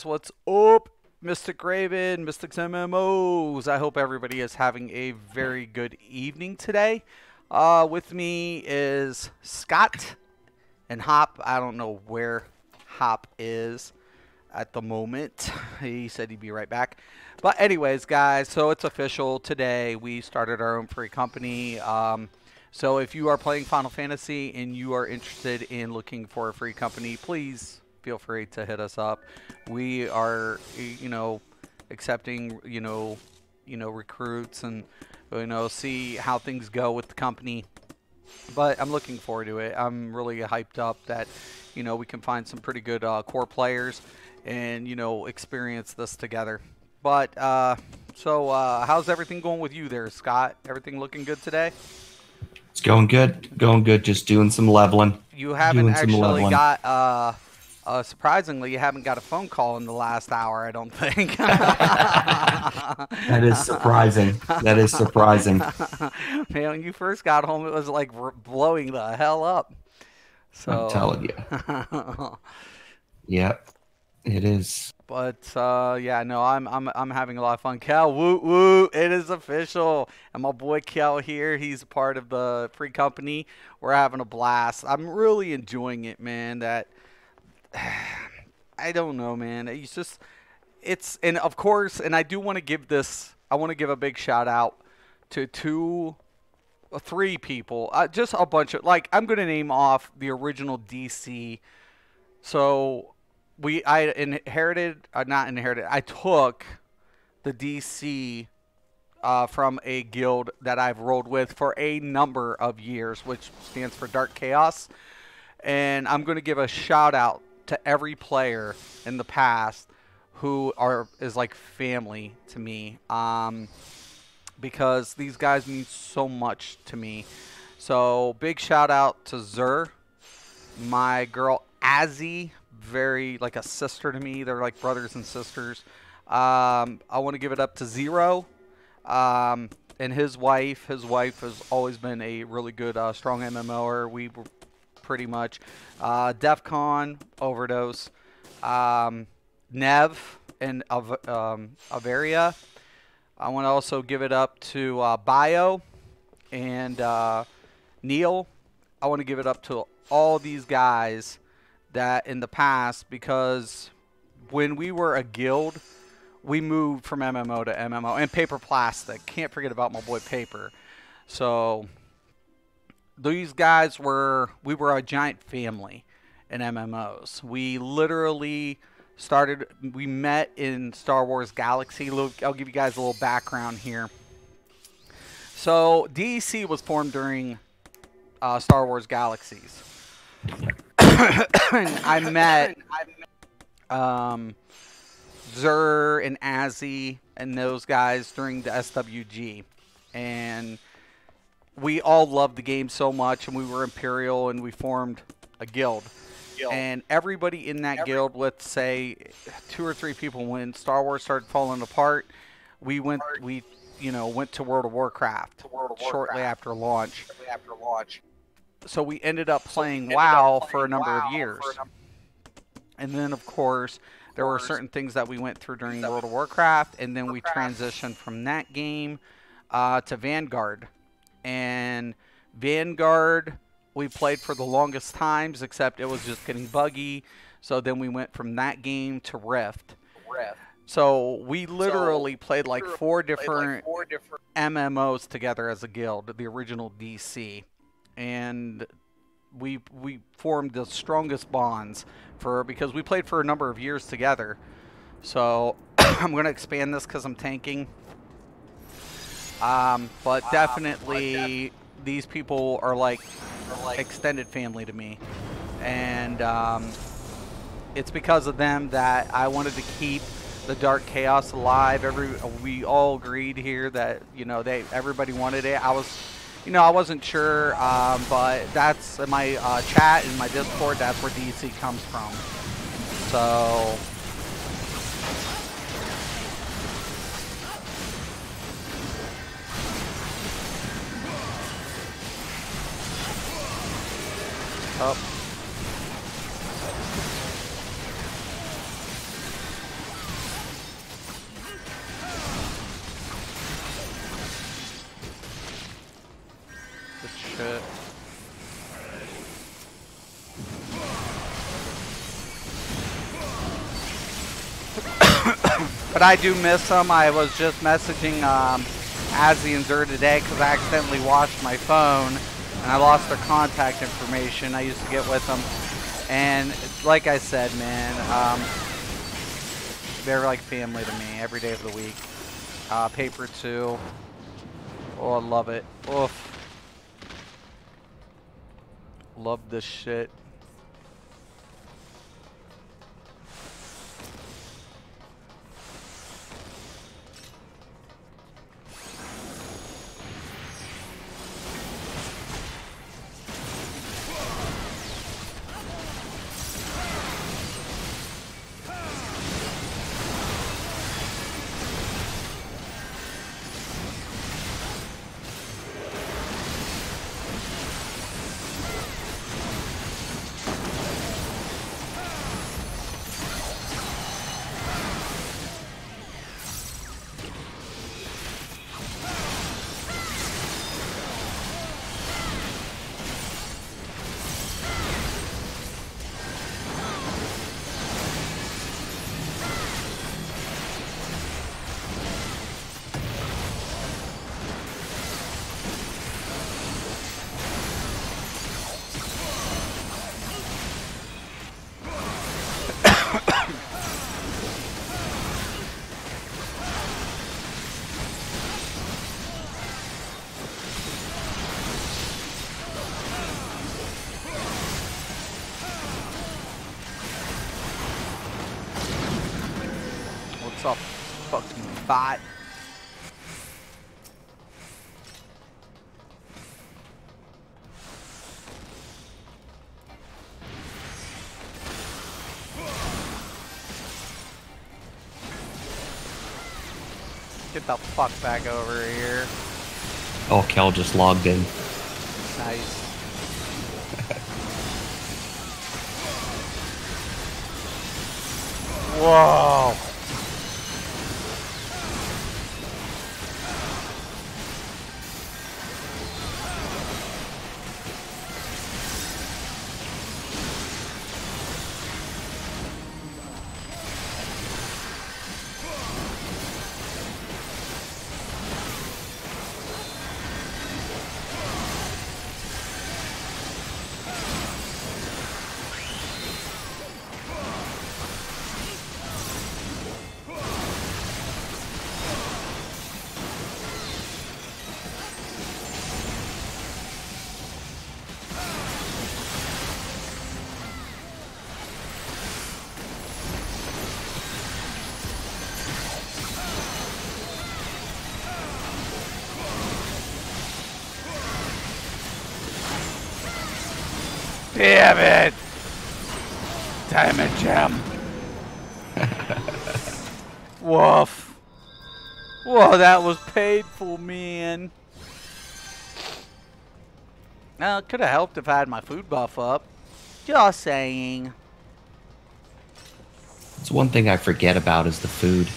What's up, Mystic Raven, Mystics MMOs? I hope everybody is having a very good evening today. With me is Scott and Hop. I don't know where Hop is at the moment. He said he'd be right back. But anyways, guys, so it's official today. We started our own free company. So if you are playing Final Fantasy and you are interested in looking for a free company, please feel free to hit us up. We are, accepting, recruits and, see how things go with the company. But I'm looking forward to it. I'm really hyped up that, we can find some pretty good core players and, experience this together. But, how's everything going with you there, Scott? Everything looking good today? It's going good. Going good. Just doing some leveling. You haven't Doing some actually leveling. got, surprisingly, you haven't got a phone call in the last hour, I don't think. That is surprising. That is surprising. Man, when you first got home, it was like blowing the hell up. I'm So, telling you. Yep, it is. but yeah, no, I'm having a lot of fun. Cal, woo woo, it is official, and my boy Cal here, he's a part of the free company. We're having a blast. I'm really enjoying it, man. That I don't know, man. And of course, and I do want to give this. I want to give a big shout out to three people. Just a bunch of like I'm gonna name off the original DC. So I inherited, not inherited. I took the DC from a guild that I've rolled with for a number of years, which stands for Dark Chaos. And I'm going to give a shout out to every player in the past who is like family to me, because these guys mean so much to me. So big shout out to Zur, my girl Azzy, very like a sister to me. They're like brothers and sisters. I want to give it up to Zero, and his wife. His wife has always been a really good, strong MMOer. We were pretty much DEFCON, Overdose, Nev, and Averia. I want to also give it up to Bio and Neil. I want to give it up to all these guys that in the past, because when we were a guild, we moved from MMO to MMO. And Paper Plastic. Can't forget about my boy Paper. So these guys we were a giant family in MMOs. We literally we met in Star Wars Galaxy. I'll give you guys a little background here. So DEC was formed during Star Wars Galaxies. And I met Zur and Azzy and those guys during the SWG. And we all loved the game so much, and we were Imperial, and we formed a guild. And everybody in that guild, let's say 2 or 3 people, when Star Wars started falling apart, we went to World of Warcraft shortly after launch. So we ended up playing WoW for a number of years. And then, of course, there were certain things that we went through during World of Warcraft, and then we transitioned from that game to Vanguard. And Vanguard, we played for the longest times, except it was just getting buggy. So then we went from that game to Rift. So we literally played like 4 different MMOs together as a guild, the original DC. And we formed the strongest bonds because we played for a number of years together. So I'm going to expand this because I'm tanking. But definitely these people are like extended family to me. And it's because of them that I wanted to keep the Dark Chaos alive. We all agreed here that, everybody wanted it. I wasn't sure, but that's in my chat and my Discord. That's where DC comes from. So But I do miss them. I was just messaging Azzy and Zer today because I accidentally washed my phone and I lost their contact information. I used to get with them. And like I said, man, they're like family to me every day of the week. Paper 2. Oh, I love it. Oof. Love this shit. What's up, fucking bot? Get the fuck back over here. Oh, Kel just logged in. Nice. Whoa. Damn it! Damn it, Jim. Woof. Whoa, that was painful, man. Now, it could have helped if I had my food buff up. Just saying. It's one thing I forget about is the food.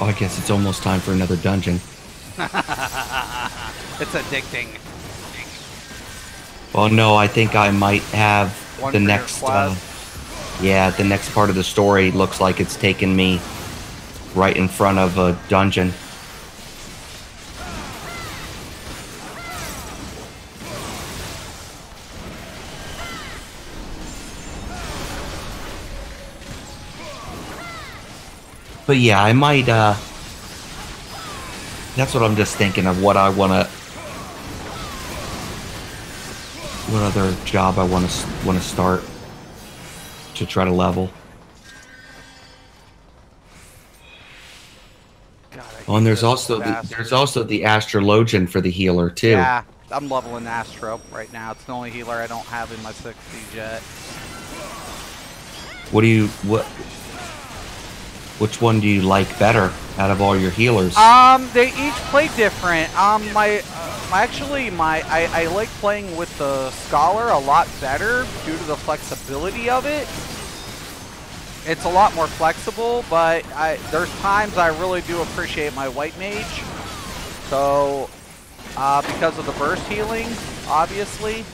Oh, I guess it's almost time for another dungeon. It's addicting. Well, no, I think I might have One the for your next. quest. Yeah, the next part of the story looks like it's taken me right in front of a dungeon. But yeah, I might, that's what I'm just thinking of, what I want to, what other job I want to start to try to level. God, Oh, and there's also the astrologian for the healer too. Yeah, I'm leveling Astro right now. It's the only healer I don't have in my 60s yet. Which one do you like better out of all your healers? They each play different. I like playing with the Scholar a lot better due to the flexibility of it. It's a lot more flexible, but there's times I really do appreciate my White Mage. So, because of the burst healing, obviously.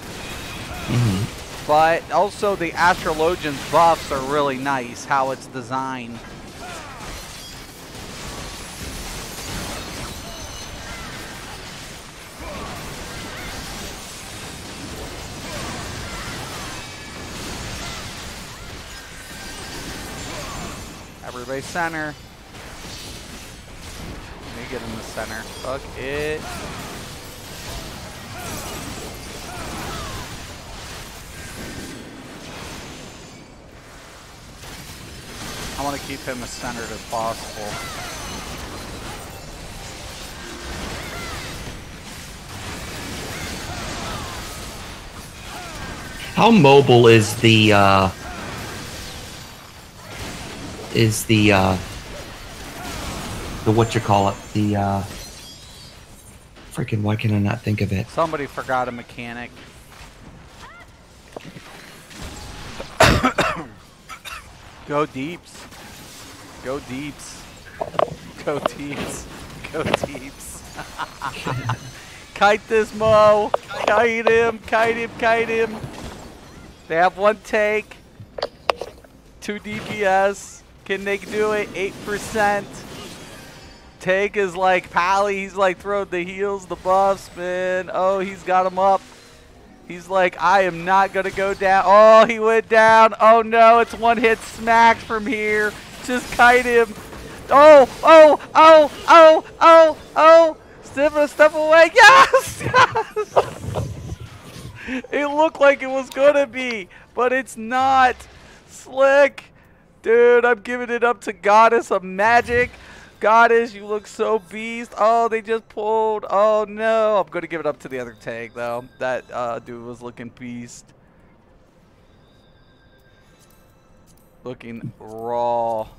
But also the Astrologian's buffs are really nice, how it's designed. Everybody center. Let me get in the center. Fuck it. I want to keep him as centered as possible. How mobile is the what you call it? The freaking, why can I not think of it? Somebody forgot a mechanic. Go deeps. Go deeps. Go deeps. Go deeps. Kite this Mo. Kite him. Kite him. Kite him. They have 1 take. 2 DPS. Can they do it? 8%. Take is like Pally. He's like throwing the heals, the buffs, man. Oh, he's got him up. He's like, I am not going to go down. Oh, he went down. Oh, no. It's 1-hit smack from here. Just kite him. Oh, oh, oh, oh, oh, oh. Step away. Yes! Yes! It looked like it was going to be, but it's not. Slick. Dude, I'm giving it up to Goddess of Magic. Goddess, you look so beast. Oh, they just pulled. Oh, no. I'm going to give it up to the other tag, though. That dude was looking beast. Looking raw.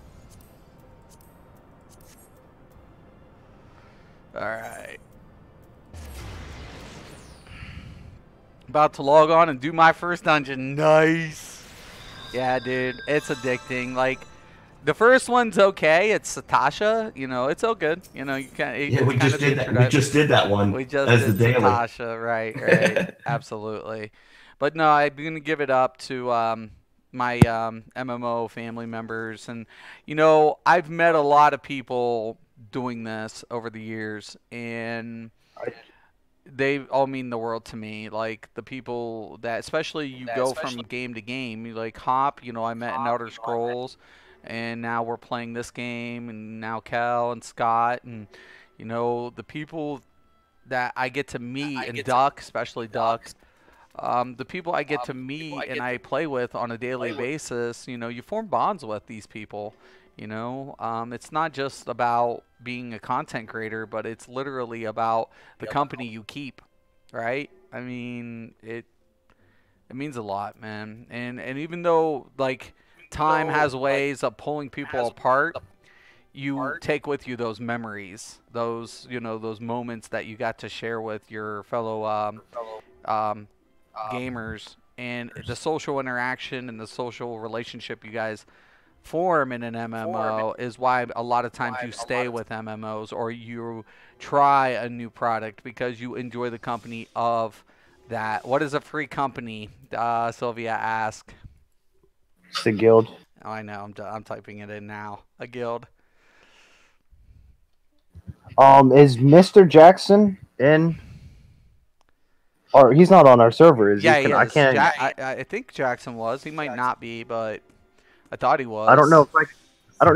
Alright. About to log on and do my first dungeon. Nice. Yeah, dude. It's addicting. Like, the first one's okay. It's Satasha. You know, it's all good. You know, you can't. Yeah, we just did that. We just did that one. We just as did the daily. Satasha. Right, right. Absolutely. But no, I'm going to give it up to my MMO family members. And, you know, I've met a lot of people doing this over the years. And they all mean the world to me. Like, the people that, especially you go from game to game. You like Hop, you know, I met in Elder Scrolls. And now we're playing this game, and now Kel and Scott, and, you know, the people that I get to meet, and Duck, especially Duck, the people I get to meet and I play with on a daily basis, you know, you form bonds with these people, you know. It's not just about being a content creator, but it's literally about the company you keep, right? I mean, it means a lot, man. And even though, like, time has ways of pulling people apart, you take with you those memories, those, you know, those moments that you got to share with your fellow gamers, and the social interaction and the social relationship you guys form in an MMO is why a lot of times you stay with MMOs, or you try a new product because you enjoy the company of that. What is a free company? Sylvia asked. It's a guild. Oh, I know. I'm typing it in now. A guild. Is Mr. Jackson in? Or he's not on our server, is he? He is. can't. I think Jackson was. He might not be, but I thought he was. I don't know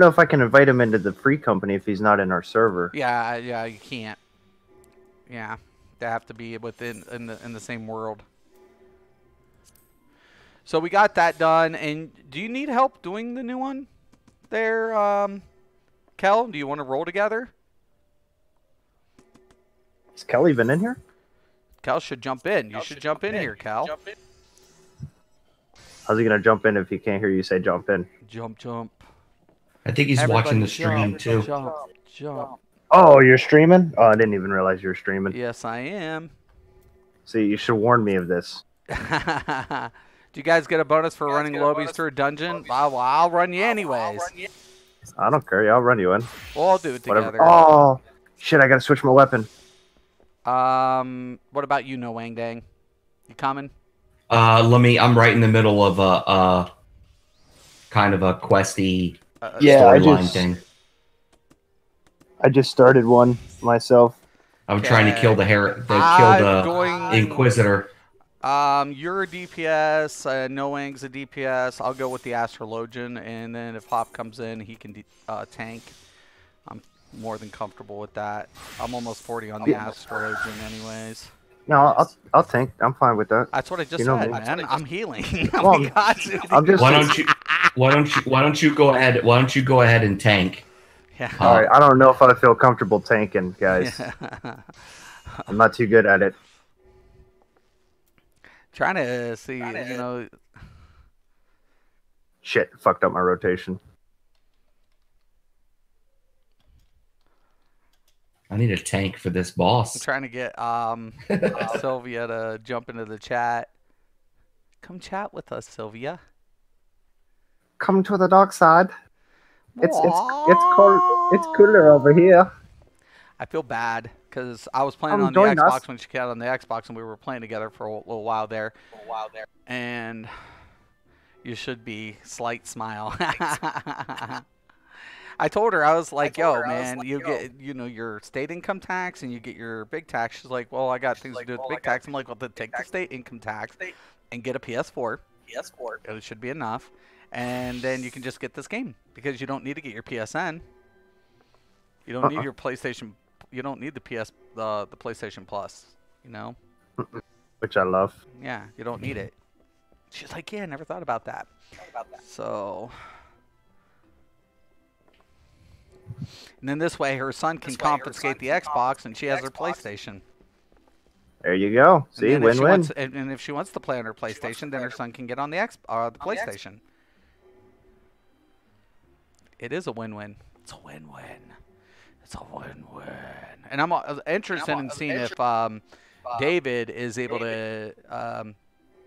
if I can invite him into the free company if he's not in our server. Yeah, you can't. Yeah, they have to be within in the same world. So we got that done, and do you need help doing the new one there, Kel? Do you want to roll together? Is Kel even in here? Kel should jump in. You should jump in here, Kel. How's he going to jump in if he can't hear you say jump in? Jump, jump. I think he's Everybody watching the stream too. Jump. Oh, you're streaming? Oh, I didn't even realize you were streaming. Yes, I am. See, you should warn me of this. Do you guys get a bonus for running lobbies through a dungeon? I'll run you anyways. I don't care. Yeah, I'll run you in. We'll all do it Whatever. together. Oh, shit! I gotta switch my weapon. What about you, No Wang Dang? You coming? I'm right in the middle of a kind of a questy storyline thing. I just started one myself. I'm trying to kill the Inquisitor. You're a DPS. No Wang's a DPS. I'll go with the Astrologian, and then if Hop comes in, he can tank. I'm more than comfortable with that. I'm almost 40 on the Astrologian, anyways. No, I'll tank. I'm fine with that. That's what I just said, man. I'm healing. Well, I'm just. Why don't you go ahead? Why don't you go ahead and tank? Yeah. All right. I don't know if I feel comfortable tanking, guys. I'm not too good at it. Trying to see, you know. Shit, fucked up my rotation. I need a tank for this boss. I'm trying to get Sylvia to jump into the chat. Come chat with us, Sylvia. Come to the dark side. It's cooler over here. I feel bad because I was playing on the Xbox when she got on the Xbox, and we were playing together for a little while there. And you should be slight smile. I told her, I was like, yo, man, you get, your state income tax and you get your big tax. She's like, well, I got things to do with big tax. I'm like, well, then take the state income tax and get a PS4. It should be enough. And then you can just get this game because you don't need to get your PSN. You don't need your PlayStation. You don't need the PlayStation Plus, Which I love. Yeah, you don't need it. She's like, yeah, I never thought about that. So... And then this way, her son can confiscate the Xbox, and she has her PlayStation. There you go. See, win-win. And if she wants to play on her PlayStation, then her son can get on the PlayStation. It is a win-win. It's a win-win. It's a win-win. And I'm interested in seeing if David is able to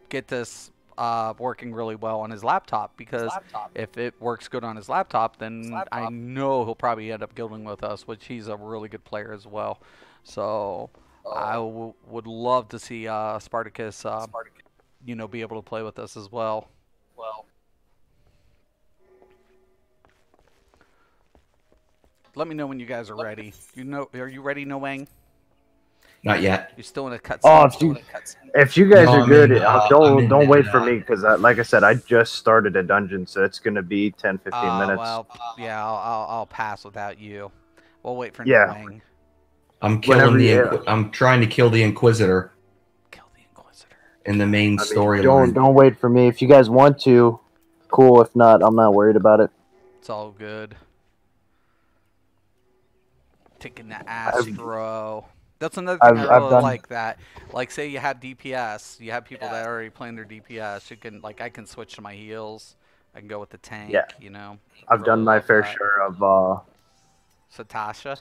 get this working really well on his laptop, because if it works good on his laptop, then I know he'll probably end up guilding with us, which he's a really good player as well. So I would love to see Spartacus, be able to play with us as well. Let me know when you guys are ready. Are you ready, No Wang? Not yet. You're still in a cutscene. Oh, if you guys are good, don't wait for me, because like I said, I just started a dungeon, so it's gonna be 10-15 minutes. Well, yeah, I'll pass without you. We'll wait for Yeah. Wang. I'm trying to kill the Inquisitor. Kill the Inquisitor. In the main storyline. Don't wait for me. If you guys want to, cool. If not, I'm not worried about it. It's all good. Taking the Astro. That's another thing I really like, that. Like, say you have DPS. You have people that are already playing their DPS. You can, I can switch to my heals. I can go with the tank, I've done my fair share of... Satasha?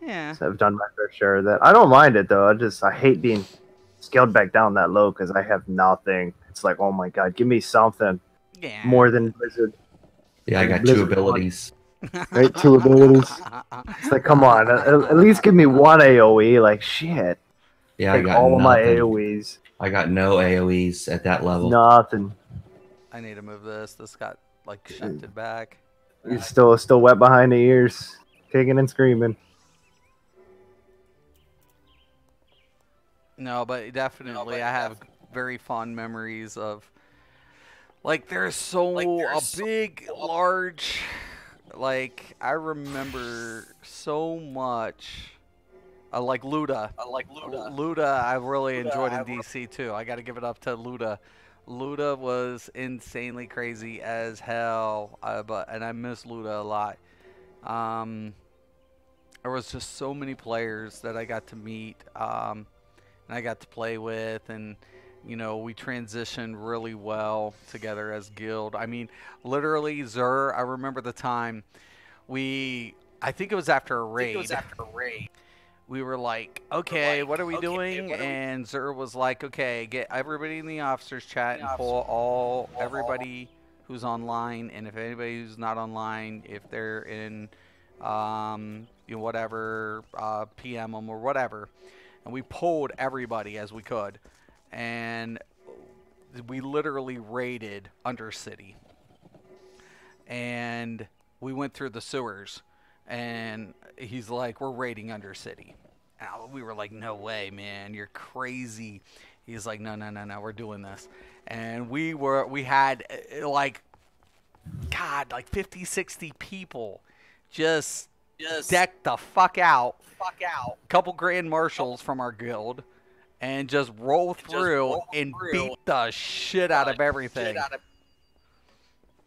Yeah. So I've done my fair share of that. I don't mind it, though. I hate being scaled back down that low, because I have nothing. It's like, oh my god, give me something. Yeah. More than Blizzard. Yeah, I got two abilities. Right, 2 abilities. It's like, come on, at least give me 1 AoE. Like, shit. Yeah, I got all of my nothing. AoEs. I got no AoEs at that level. Nothing. I need to move this. This got shifted back. You're still wet behind the ears, kicking and screaming. No, but definitely, I have very fond memories of. There's a big, large. I remember so much. Like Luda. Luda, I really enjoyed in DC too. I got to give it up to Luda. Luda was insanely crazy as hell, and I miss Luda a lot. There was just so many players that I got to meet, and I got to play with, and You know, we transitioned really well together as guild. I mean, literally, Zur, I remember the time we, I think it was after a raid. We were like, okay, what are we doing? And Zur was like, okay, get everybody in the officers chat and pull everybody who's online, and if anybody who's not online, if they're in, whatever, PM them or whatever. And we pulled everybody as we could, and we literally raided Undercity, and we went through the sewers, and he's like, we're raiding Undercity. And we were like, no way, man, you're crazy. He's like, no, we're doing this. And we had like, God, like 50, 60 people just decked the fuck out. Couple grand marshals from our guild, and just roll through and beat the shit out of everything.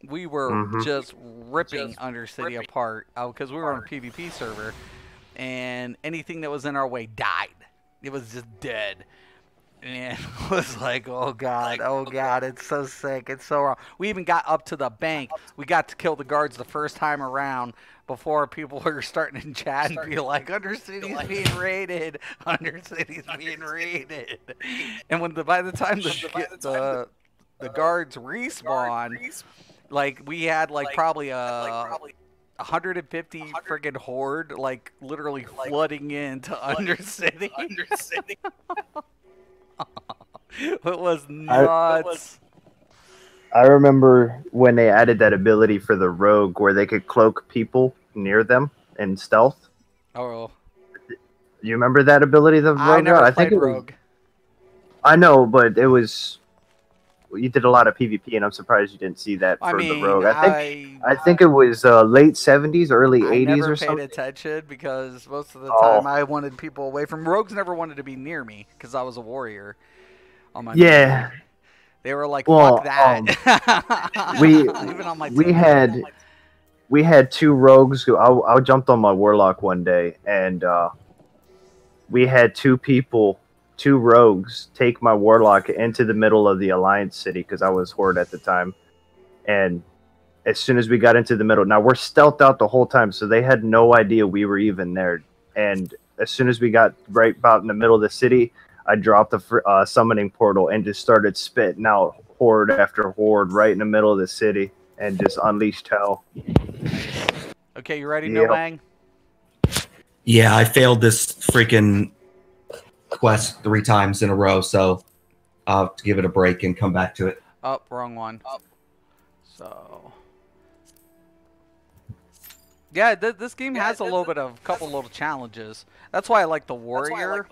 We were just ripping Undercity apart because we were on a PvP server, and anything that was in our way died. It was just dead. And it was like, oh god, it's so sick, it's so wrong. We even got up to the bank. We got to kill the guards the first time around before people were starting to chat and be like, Undercity's being raided. Undercity's being raided. And by the time the guards respawn, like we had like probably a 150 friggin' horde, like literally flooding into Undercity. It was nuts. I remember when they added that ability for the rogue where they could cloak people near them in stealth. Oh. You remember that ability the rogue I never got? played rogue. I know, but it was... You did a lot of PvP, and I'm surprised you didn't see that for the rogue. I think it was late 70s, early 80s or something. I never paid attention because most of the time I wanted people away from... Rogues never wanted to be near me because I was a warrior. On my yeah. team. They were like, fuck that. Even on my team. We had two rogues who... I jumped on my warlock one day, and we had two rogues take my warlock into the middle of the Alliance city because I was horde at the time. And as soon as we got into the middle, now we're stealthed out the whole time, so they had no idea we were even there. And as soon as we got right about in the middle of the city, I dropped the summoning portal and just started spitting out horde after horde right in the middle of the city and just unleashed hell. Okay, you ready, No Bang? Yeah, I failed this freaking quest 3 times in a row, so I'll have to give it a break and come back to it. Oh, wrong one. So, yeah, this game has a little bit of couple little challenges. That's why I like the warrior,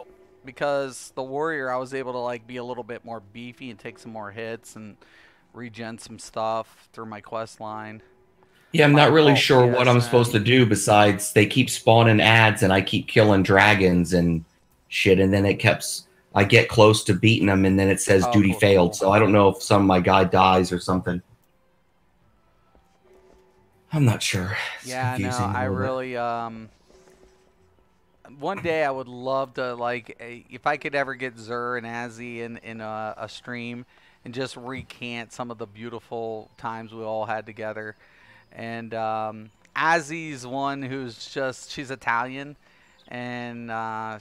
because the warrior I was able to like be a little bit more beefy and take some more hits and regen some stuff through my quest line. Yeah, I'm not really sure what I'm supposed to do besides they keep spawning ads and I keep killing dragons and shit, and then I get close to beating them, and then it says duty failed. So I don't know if some of my guy dies or something. I'm not sure. It's confusing. I really one day I would love to, like, if I could ever get Zur and Azzy in a stream and just recant some of the beautiful times we all had together. And Azzy's one who's she's Italian. And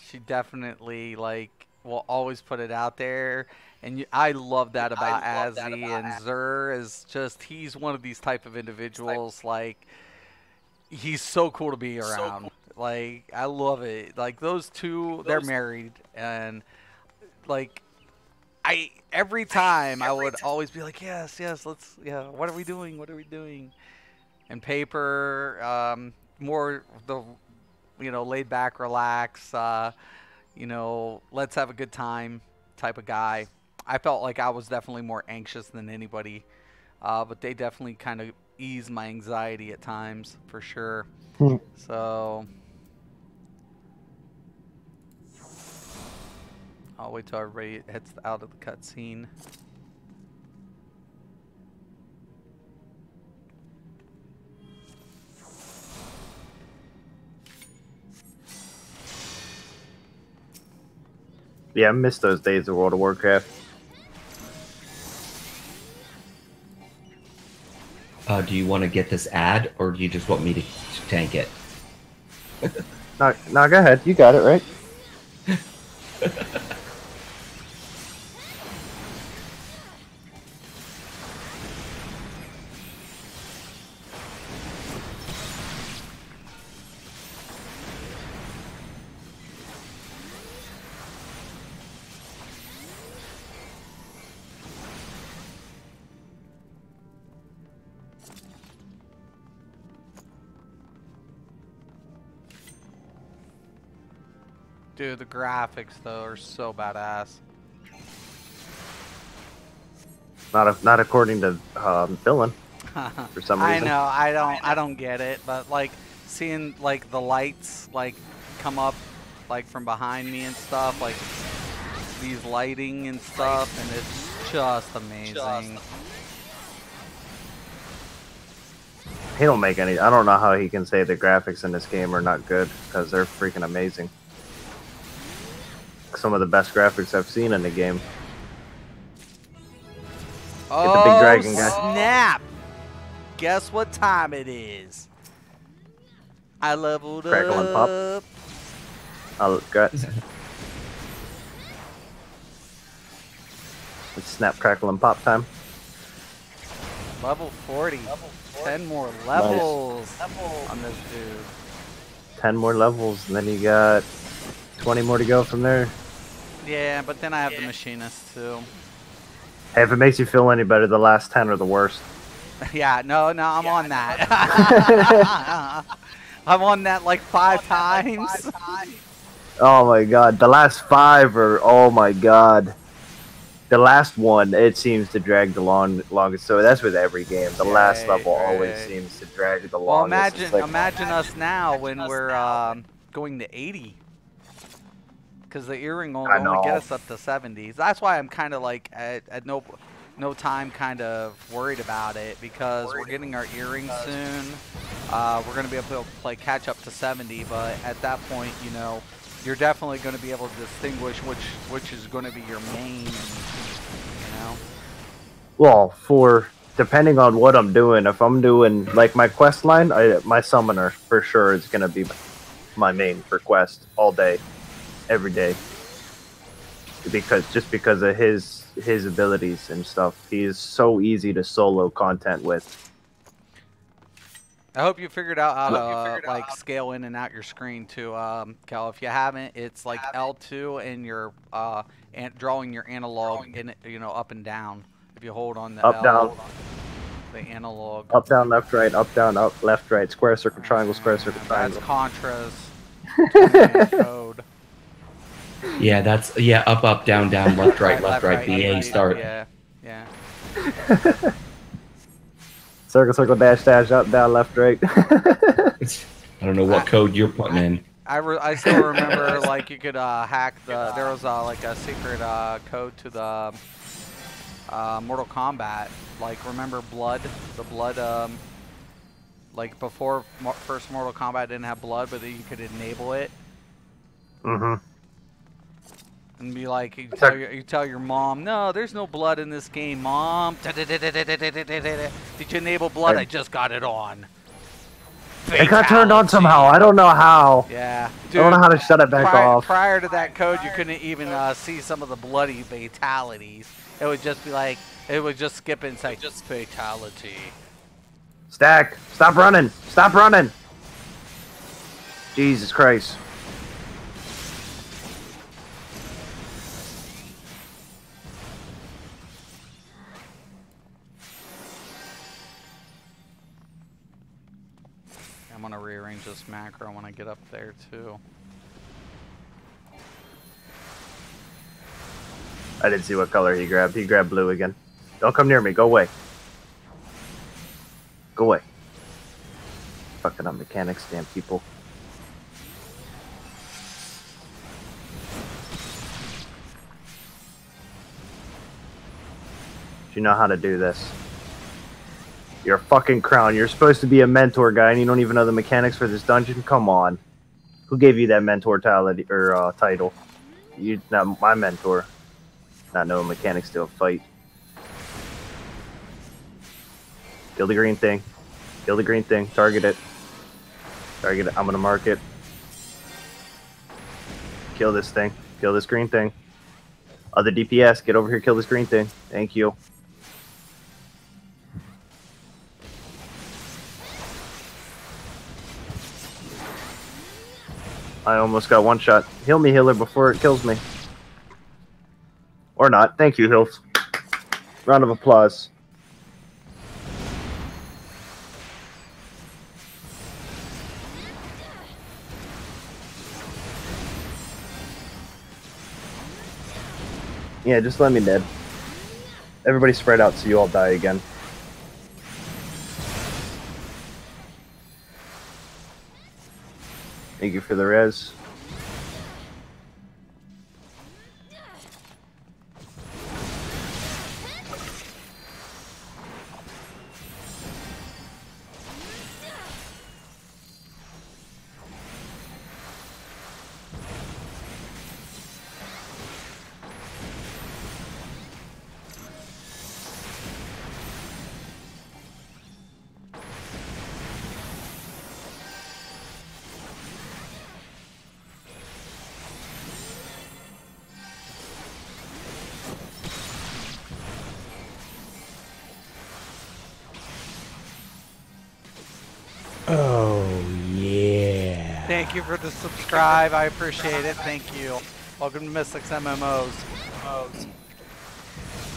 she definitely will always put it out there, and I love that about Azzy. And Zur is he's one of these type of individuals. Like, he's so cool to be around. Like, I love it. Like, those two, they're married, and like every time I would always be like, yes, let's, what are we doing? And Paper, more the laid back, relax, let's have a good time type of guy. I felt like I was definitely more anxious than anybody, but they definitely kind of eased my anxiety at times, for sure. So I'll wait till everybody heads out of the cutscene. Yeah, I miss those days of World of Warcraft. Do you want to get this ad, or do you just want me to tank it? No, go ahead. You got it, right? Dude, the graphics though are so badass. Not according to Dylan. For some reason. I know, I don't get it, but like seeing like the lights like come up like from behind me and stuff, like these lighting and stuff, and it's just amazing. He don't make any. I don't know how he can say the graphics in this game are not good, because they're freaking amazing. Some of the best graphics I've seen in the game. Oh, the big dragon guy. Snap! Guess what time it is? I leveled Crackle and up. pop. Oh, guts. It's snap, crackle, and pop time. Level 40. 10 more levels on this dude. 10 more levels, and then you got 20 more to go from there. Yeah, but then I have the machinist too. Hey, if it makes you feel any better, the last 10 are the worst. Yeah, no, I'm on that. I'm on that like 5 times. Oh my god, the last 5 are, oh my god. The last one, it seems to drag the longest. So that's with every game. The last level always seems to drag the longest. Well, imagine us now when we're going to 80. Because the earring will only get us up to 70s. That's why I'm kind of like at no time kind of worried about it, because we're getting our earrings soon. We're going to be able to play catch up to 70, but at that point, you know, you're definitely going to be able to distinguish which is going to be your main, you know? Well, depending on what I'm doing, if I'm doing, like, my quest line, my summoner, for sure, is going to be my main for quest all day. Every day, because of his abilities and stuff. He is so easy to solo content with. I hope you figured out how to like scale in and out your screen too, Cal. If you haven't, it's like L2 and you're drawing your analog in, you know, up and down. If you hold on the up, L, down, the analog. up, down, left, right, up, down, up, left, right, square, circle, triangle, square, circle, triangle. That's Contra's code. Yeah, that's up, down, left, right, BA start. Yeah. Circle, circle, dash, dash, up, down, left, right. I don't know what code you're putting in. I still remember like you could hack there was like a secret code to the Mortal Kombat. Like, remember Blood? The Blood like before first Mortal Kombat didn't have blood, but then you could enable it. Mm-hmm. And be like, you tell your mom, no, there's no blood in this game, Mom. Did you enable blood? I just got it on. Fatality. It got turned on somehow. I don't know how. Yeah. Dude, I don't know how to shut it back off. Prior to that code, you couldn't even see some of the bloody fatalities. It would just be like, it would just skip and say, just fatality. Stack, stop running. Stop running. Jesus Christ. I'm going to rearrange this macro when I get up there, too. I didn't see what color he grabbed. He grabbed blue again. Don't come near me. Go away. Go away. Fucking up mechanics, damn people. Do you know how to do this? You're a fucking crown. You're supposed to be a mentor guy, and you don't even know the mechanics for this dungeon? Come on. Who gave you that mentor title? You, not my mentor. Not knowing mechanics to a fight. Kill the green thing. Kill the green thing. Target it. Target it. I'm gonna mark it. Kill this thing. Kill this green thing. Other DPS, get over here, kill this green thing. Thank you. I almost got one shot. Heal me, healer, before it kills me. Or not. Thank you, Hills. Round of applause. Yeah, just let me dead. Everybody spread out so you all die again. Thank you for the res. Oh, yeah. Thank you for the subscribe. I appreciate it. Thank you. Welcome to Mystics MMOs.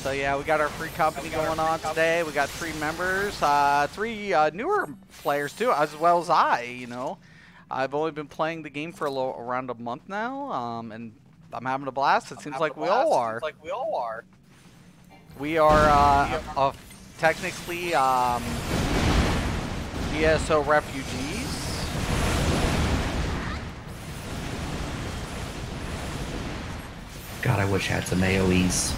So yeah, we got our free company going on today. We got 3 members, 3 newer players too, as well as I. You know, I've only been playing the game for around a month now, and I'm having a blast. It seems like we all are. We are technically ESO refugees. God, I wish I had some AoEs.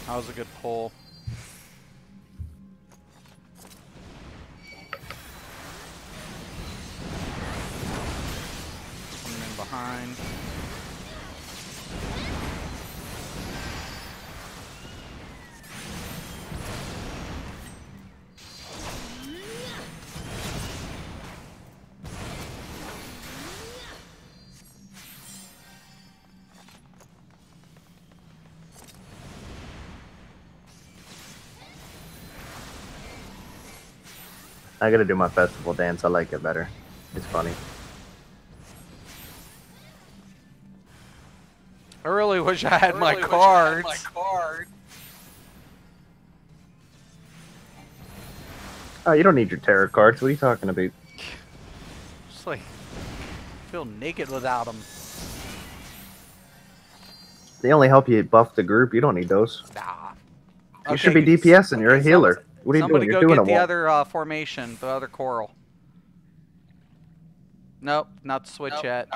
That was a good pull. Coming in behind. I gotta do my festival dance. I like it better. It's funny. I really wish I had my cards. Oh, you don't need your tarot cards. What are you talking about? Just like, I feel naked without them. They only help you buff the group. You don't need those. Nah. You should be DPS and you're a healer. What are you doing? You're Somebody doing go a get the wall. other formation, the other coral. Nope, not the switch yet.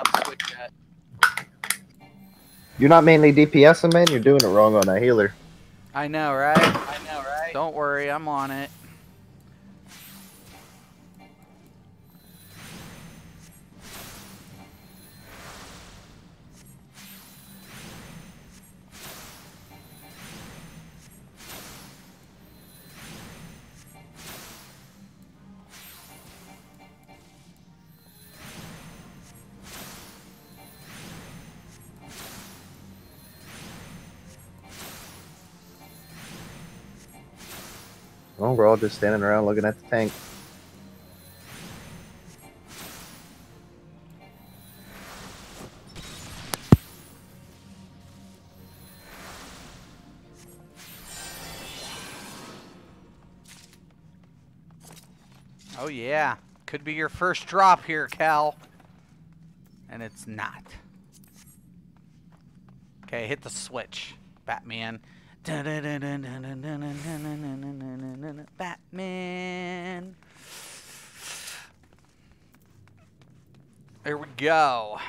You're not mainly DPSing, man. You're doing it wrong on that healer. I know, right? Don't worry, I'm on it. Well, we're all just standing around looking at the tank. Oh yeah, could be your first drop here, Cal. And it's not. Okay, hit the switch, Batman. Batman. There we go.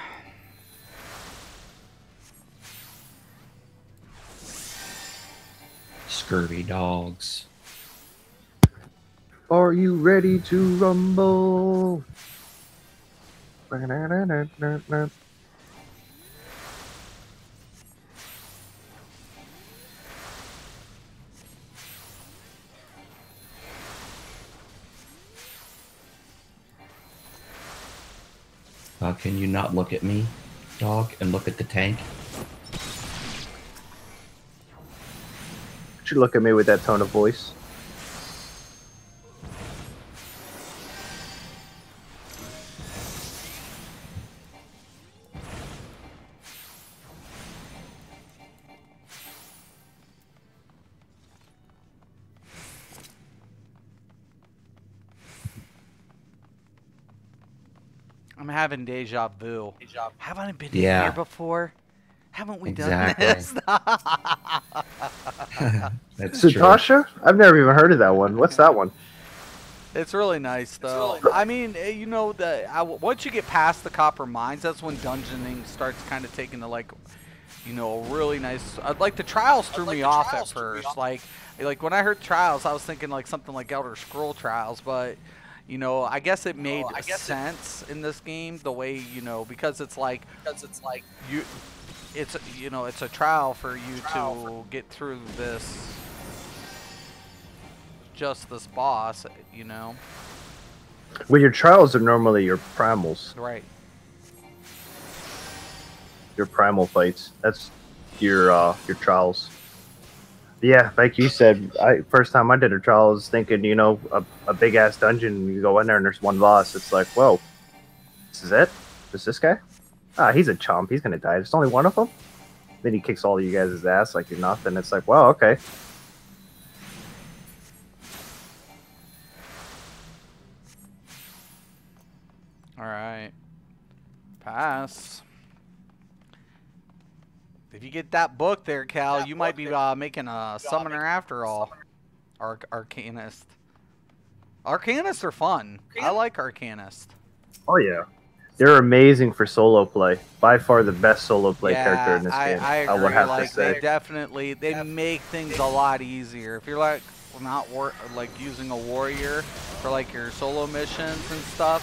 Scurvy dogs. Are you ready to rumble? Can you not look at me, dog, and look at the tank? Would you look at me with that tone of voice? I'm having deja vu. Haven't I been Yeah. here before? Haven't we Exactly. done this? That's true. Sutasha? I've never even heard of that one. What's that one? It's really nice, though. I mean, you know, once you get past the copper mines, that's when dungeoning starts kind of taking the, like, you know, really nice. Like, the trials threw me off at first. Like when I heard trials, I was thinking, like, something like Elder Scroll trials, but... You know, I guess it made sense in this game the way, you know, because it's like it's you know, it's a trial for you to get through this boss, you know. Well, your trials are normally your primals. Right. Your primal fights. That's your trials. Yeah, like you said, first time I did a trial, I was thinking, you know, a big ass dungeon. You go in there and there's one boss. It's like, whoa, this is it? Just this guy? Ah, he's a chump. He's gonna die. There's only one of them. Then he kicks all of you guys' ass like you're nothing. It's like, wow, okay. All right. Pass. If you get that book there, Cal, you might be making a summoner after all. Arcanist. Arcanists are fun. I like Arcanist. Oh, yeah. They're amazing for solo play. By far the best solo play character in this game. I agree. would have like, to say. They make things a lot easier. If you're like not using a warrior for like your solo missions and stuff,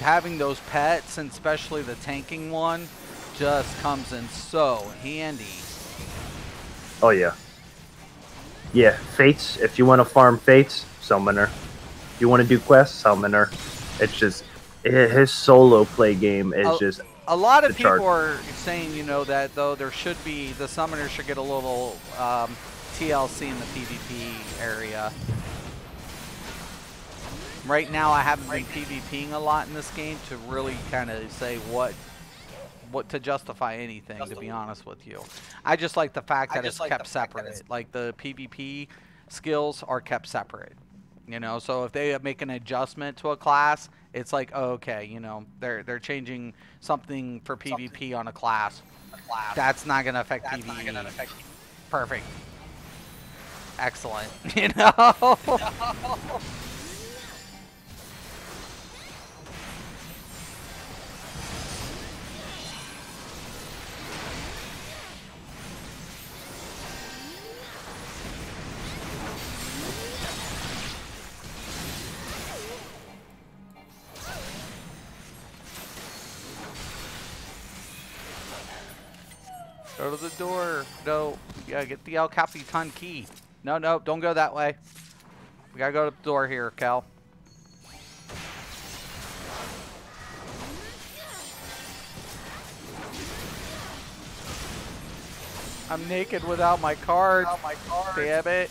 having those pets, and especially the tanking one, just comes in so handy. Oh, yeah. Yeah, Fates. If you want to farm Fates, Summoner. If you want to do quests, Summoner. It's just... His solo play game is just... A lot of people are saying, you know, that though there should be... The Summoner should get a little TLC in the PvP area. Right now, I haven't been PvPing a lot in this game to really kind of say what to justify anything, to be honest with you. I just like the fact that it's kept separate. Like the PvP skills are kept separate. You know, so if they make an adjustment to a class, it's like, oh, okay, you know, they're changing something for PvP on a class. That's not gonna affect PvE. Perfect. Excellent. You know. Go to the door. No. Yeah, get the El Capitan key. No, don't go that way. We gotta go to the door here, Cal. I'm naked without my card. Damn it.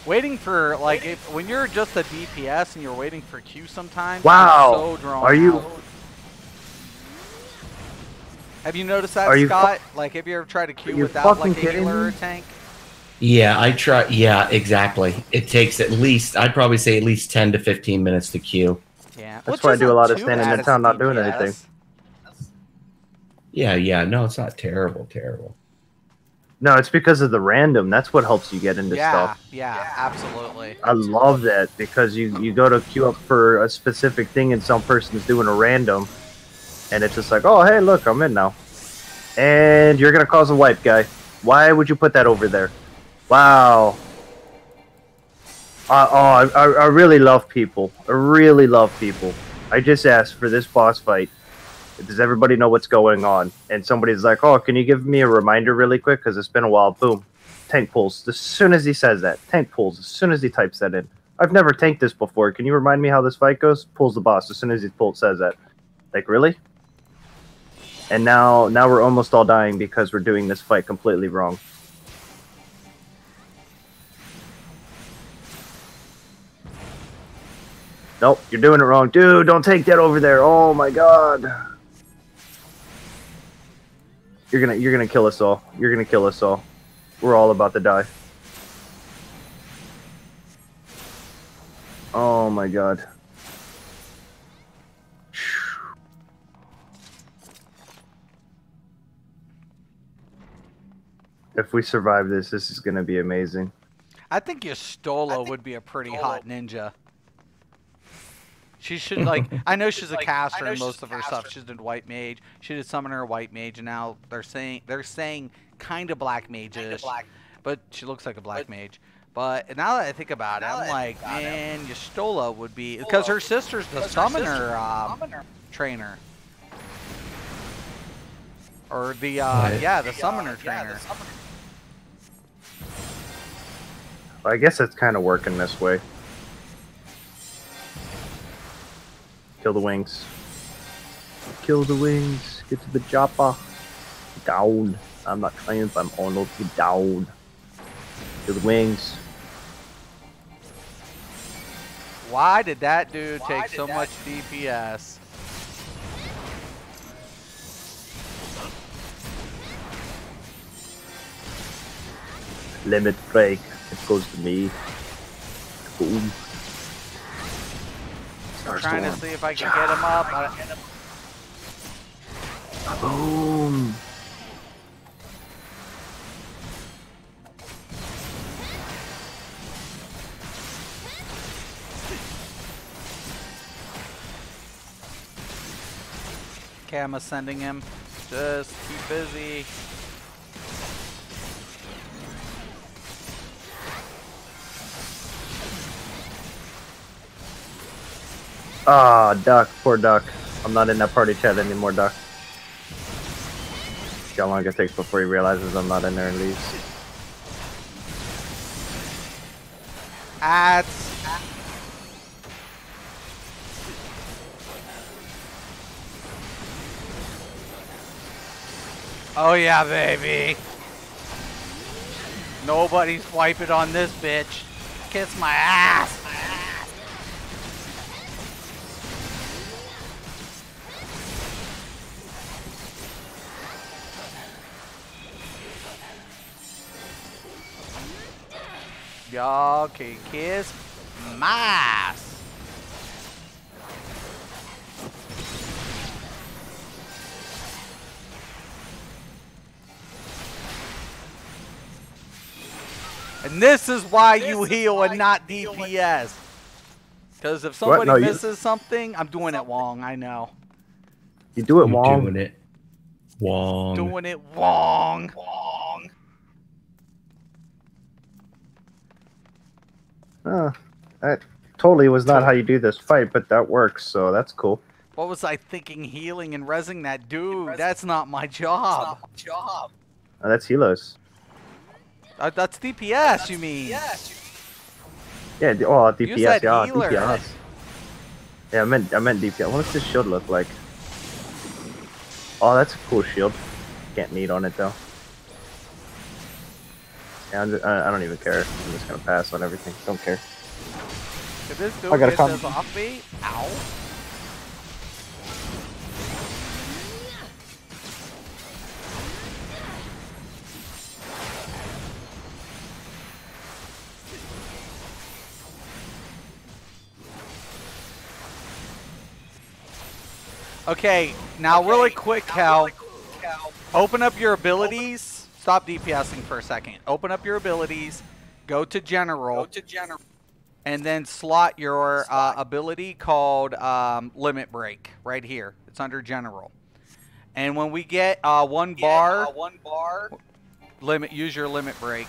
Waiting for, like, when you're just a DPS and you're waiting for Q sometimes, wow. So drawn Are you... out. Have you noticed that, Scott? Like, have you ever tried to queue without, like, a healer or tank? Yeah, I try. Yeah, exactly. It takes at least, I'd probably say at least 10 to 15 minutes to queue. Yeah. That's why I do a lot of standing in town not doing anything. Yeah. No, it's not terrible. No, it's because of the random. That's what helps you get into stuff. Yeah, absolutely. I love that because you go to queue up for a specific thing and some person's doing a random. And it's just like, oh, hey, look, I'm in now. And you're going to cause a wipe, guy. Why would you put that over there? Wow. I really love people. I really love people. I just asked for this boss fight. Does everybody know what's going on? And somebody's like, oh, can you give me a reminder really quick? Because it's been a while. Boom. Tank pulls. As soon as he says that. Tank pulls. As soon as he types that in. I've never tanked this before. Can you remind me how this fight goes? Pulls the boss as soon as he says that. Like, really? And now we're almost all dying because we're doing this fight completely wrong. Nope, you're doing it wrong. Dude, don't take that over there. Oh my god. You're gonna kill us all. You're gonna kill us all. We're all about to die. Oh my god. If we survive this, this is gonna be amazing. I think Yostola would be a pretty hot ninja. She should, like, I know she's a caster in most of her stuff. She's did white mage. She did summoner white mage, and now they're saying kind of black mage-ish, but she looks like a black mage. But now that I think about it, I'm like, man, Yostola would be, because her sister's the summoner trainer. Or the, yeah, the summoner trainer. I guess it's kind of working this way. Kill the wings. Kill the wings. Get to the chopper. Down. I'm not Triumph, I'm Arnold. Get down. Kill the wings. Why did that dude take so much DPS? Limit break. It goes to me. Boom. I'm trying to see if I can get him up. Boom. Okay, I'm ascending him. Just keep busy. Ah, Duck. Poor Duck. I'm not in that party chat anymore, Duck. See how long it takes before he realizes I'm not in there and leaves. Oh yeah, baby. Nobody's wiping on this bitch. Kiss my ass. Y'all can kiss my ass. And this is why you heal and not DPS. Because if somebody misses something, I'm doing it wrong, I know. You do it wrong. Doing it wrong. Doing it wrong. That totally was not how you do this fight, but that works, so that's cool. What was I thinking, healing and rezzing that dude? That's not my job. Oh, that's Helos. That's DPS, you mean? Yeah, oh, DPS, You said yeah, healer. DPS. Yeah, I meant DPS. What does this shield look like? Oh, that's a cool shield. Can't need on it, though. Yeah, I don't even care. I'm just gonna pass on everything. Don't care. Did this dude I gotta get come. this offbeat? Ow. Okay, now really quick, Cal. Open up your abilities. Stop DPSing for a second. Open up your abilities. Go to General. And then slot your ability called Limit Break right here. It's under General. And when we get one bar, use your Limit Break.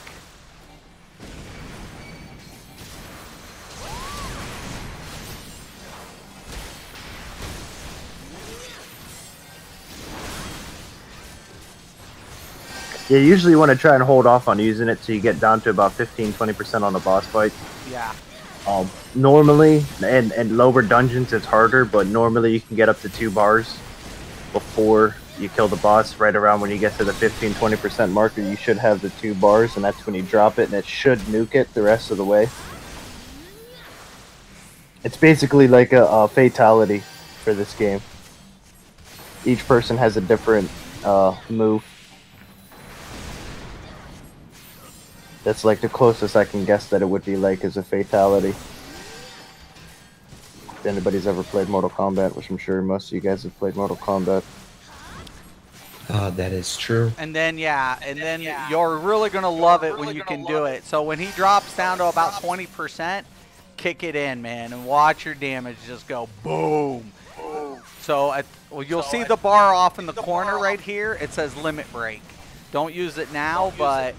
Yeah, usually you want to try and hold off on using it so you get down to about 15-20% on the boss fight. Yeah. Normally, and lower dungeons it's harder, but normally you can get up to 2 bars before you kill the boss. Right around when you get to the 15-20% marker, you should have the 2 bars, and that's when you drop it, and it should nuke it the rest of the way. It's basically like a fatality for this game. Each person has a different move. That's like the closest I can guess that it would be like as a fatality. If anybody's ever played Mortal Kombat, which I'm sure most of you guys have played Mortal Kombat. That is true. And then, you're really going to love it when you can do it. So when he drops down to about 20%, kick it in, man, and watch your damage just go boom. So you'll see the bar off in the corner right here. It says limit break. Don't use it now, but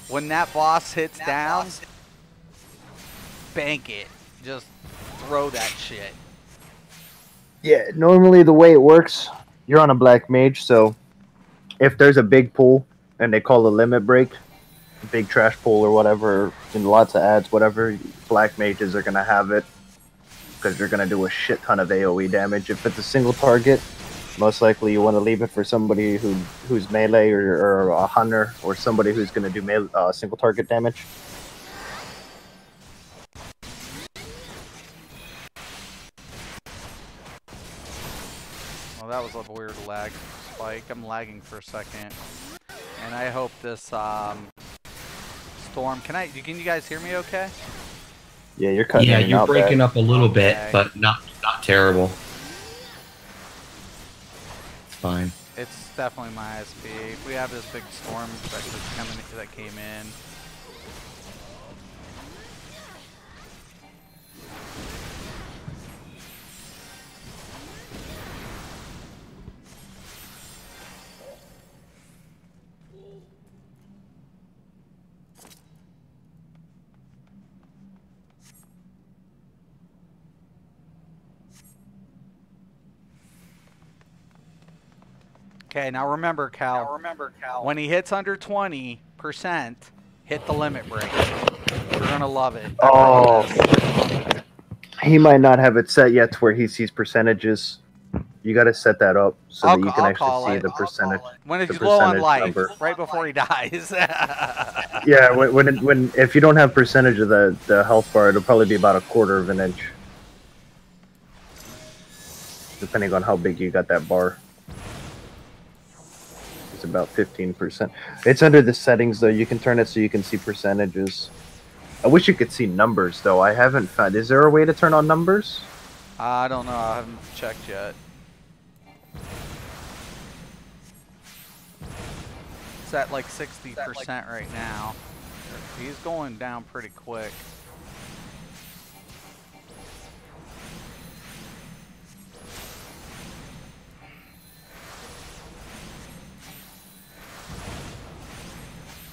when that boss hits down, bank it. Just throw that shit. Yeah, normally the way it works, you're on a black mage, so if there's a big pool and they call a limit break, a big trash pool or whatever, and lots of ads, whatever, black mages are going to have it because you're going to do a shit ton of AoE damage. If it's a single target, most likely you want to leave it for somebody who's melee or a hunter or somebody who's going to do single target damage. Well, that was a weird lag spike. I'm lagging for a second. And I hope this storm... Can you guys hear me okay? Yeah, you're cutting Yeah, you're breaking up a little bit, but not terrible. Fine. It's definitely my ISP. We have this big storm that came in. Okay, now remember, Cal, when he hits under 20%, hit the limit break. You're going to love it. Oh, he might not have it set yet to where he sees percentages. You got to set that up so that you can actually see the percentage. When it's low on life, right before he dies. Yeah, if you don't have percentage of the health bar, it'll probably be about 1/4 of an inch. Depending on how big you got that bar. About 15%. It's under the settings though. You can turn it so you can see percentages. I wish you could see numbers though. I haven't found. Is there a way to turn on numbers? I don't know. I haven't checked yet. It's at like 60% right now. He's going down pretty quick.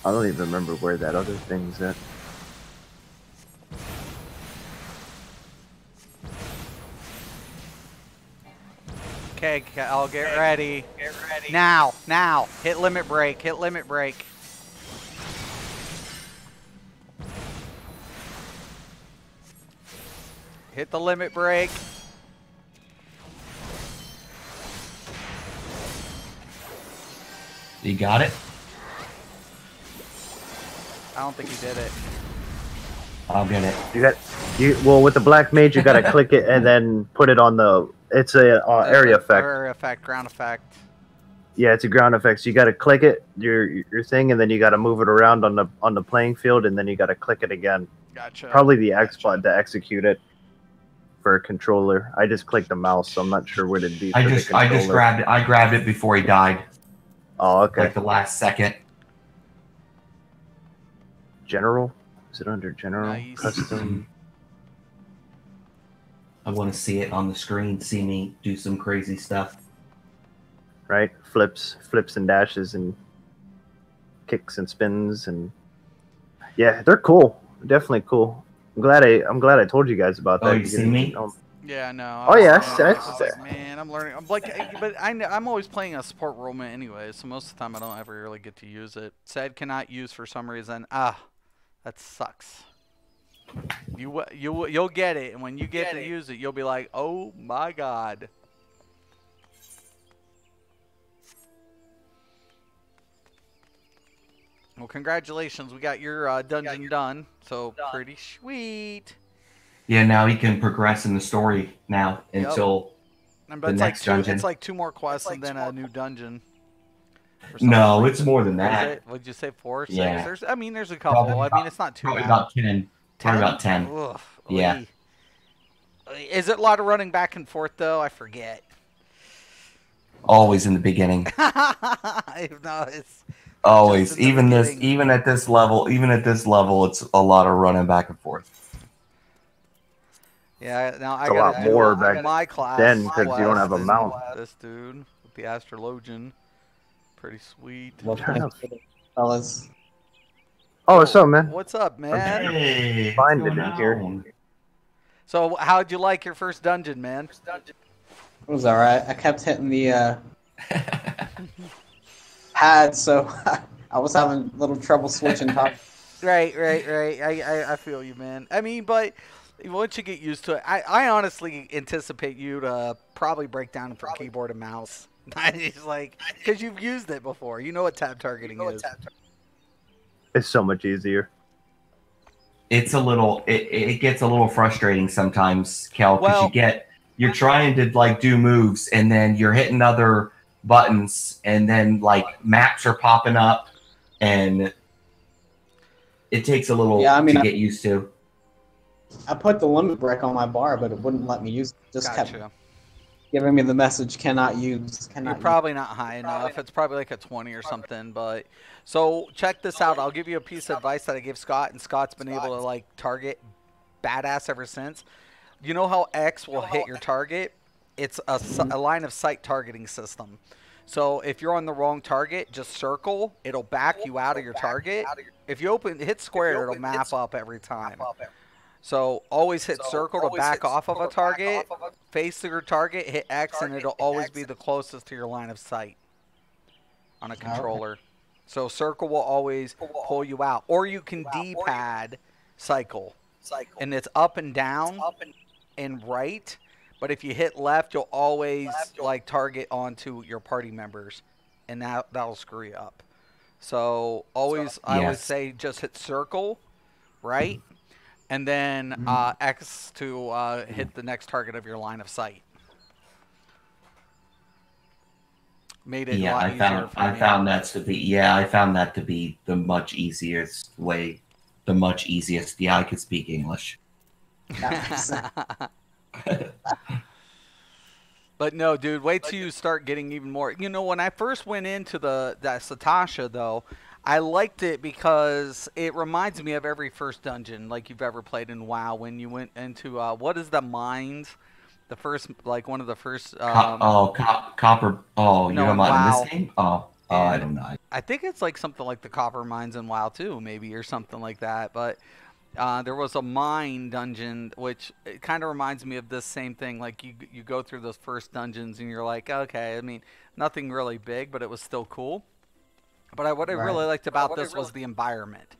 I don't even remember where that other thing's at. Okay, I'll get ready. Now. Hit limit break. Hit limit break. Hit the limit break. You got it? I don't think he did it. I'll get it. Well, with the black mage, you gotta click it and then put it on the. It's a area effect. Area effect, ground effect. Yeah, it's a ground effect. So you gotta click it, your thing, and then you gotta move it around on the playing field, and then you gotta click it again. Gotcha. Probably the X button to execute it for a controller. I just clicked the mouse, so I'm not sure what it'd be. I just grabbed it. I grabbed it before he died. Oh, okay. Like the last second. General? Is it under general? Nice. Custom? I want to see it on the screen, see me do some crazy stuff. Right? Flips and dashes and kicks and spins and yeah, they're cool. Definitely cool. I'm glad I told you guys about that. Oh, you see me? Yeah, no. Oh yeah, I was like, man, I'm learning. I'm like, but I'm always playing a support role man anyway, so most of the time I don't ever really get to use it. Said cannot use for some reason. Ah, that sucks. You'll get it, and when you get to use it, you'll be like, oh my god. Well, congratulations, we got your dungeon done, so pretty sweet. Yeah, now he can progress in the story now until the next dungeon. It's like 2 more quests and then a new dungeon. No, it's more than that. Would you say 4 or 6? Yeah. There's a couple. Probably It's not too probably bad. about 10. Probably about 10. Ugh, Yeah. Is it a lot of running back and forth though? I forget. Always in the beginning. No, it's always. Even at this level, it's a lot of running back and forth. Yeah, now it's a lot more back my class then because you don't have a mount. This dude with the astrologian, pretty sweet. Fellas. Oh, what's up, man? What's up, man? Hey, find it in here. So, how'd you like your first dungeon, man? It was alright. I kept hitting the pad, so I was having a little trouble switching top. Right. I feel you, man. I mean, but once you get used to it, I honestly anticipate you to probably break down for keyboard and mouse. It's like, because you've used it before. You know what tab targeting is. It's so much easier. It's a little. It gets a little frustrating sometimes, Kel, because you're trying to like do moves and then you're hitting other buttons and then like maps are popping up and it takes a little to get used to. I put the limit break on my bar, but it wouldn't let me use it. Just kept giving me the message, cannot use. You're probably not high enough. It's probably like a 20 or something. But so check this out. I'll give you a piece of advice that I gave Scott, and Scott's been able to like target badass ever since. You know how X will hit your target? It's a line of sight targeting system. So if you're on the wrong target, just circle. It'll back you out of your target. If you hit square, it'll map up every time. So always hit circle to back off of a target, face your target, hit X, and it'll always be the closest to your line of sight on a controller. So circle will always pull you out. Or you can D-pad cycle. And it's up and down and right. But if you hit left, you'll always like target onto your party members. And that'll screw you up. So always, I would say just hit circle, right? And then X to hit the next target of your line of sight. Made it a lot easier for me. I found that to be the much easiest way, the much easiest. Yeah, I could speak English. But no, dude, wait till you start getting even more. You know, when I first went into that Satasha, though, I liked it because it reminds me of every first dungeon like you've ever played in WoW. When you went into what is the mines? The first, like one of the first. Copper. Oh, no, you're talking about WoW. in this game? Oh, I don't know. I think it's like something like the copper mines in WoW too, maybe, or something like that. But there was a mine dungeon, which it kind of reminds me of this same thing. Like you go through those first dungeons and you're like, okay, I mean, nothing really big, but it was still cool. But what I really liked about this was the environment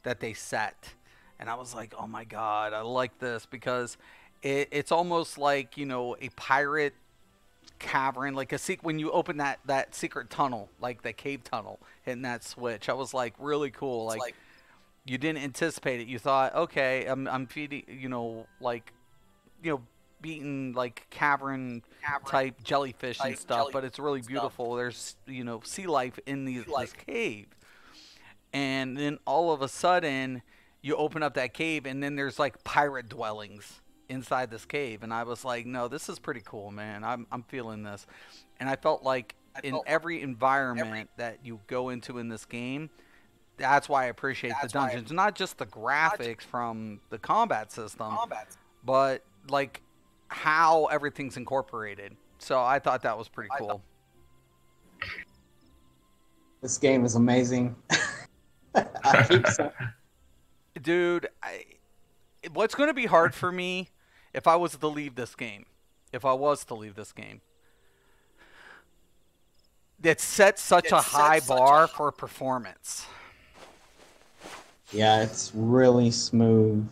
that they set. And I was like, oh my God, I like this because it's almost like, you know, a pirate cavern, like when you open that secret tunnel, like the cave tunnel, hitting that switch. I was like, really cool. Like you didn't anticipate it. You thought, okay, I'm feeding, beating like cavern type jellyfish and stuff, but it's really beautiful. There's, sea life in this cave. And then all of a sudden you open up that cave and then there's like pirate dwellings inside this cave. And I was like, no, this is pretty cool, man. I'm feeling this. And I felt like in every environment that you go into in this game, that's why I appreciate the dungeons. Not just the graphics from the combat system, but like how everything's incorporated. So I thought that was pretty cool. This game is amazing. I keep saying. Dude, what's going to be hard for me if I was to leave this game, it sets such a high bar for performance. Yeah, it's really smooth.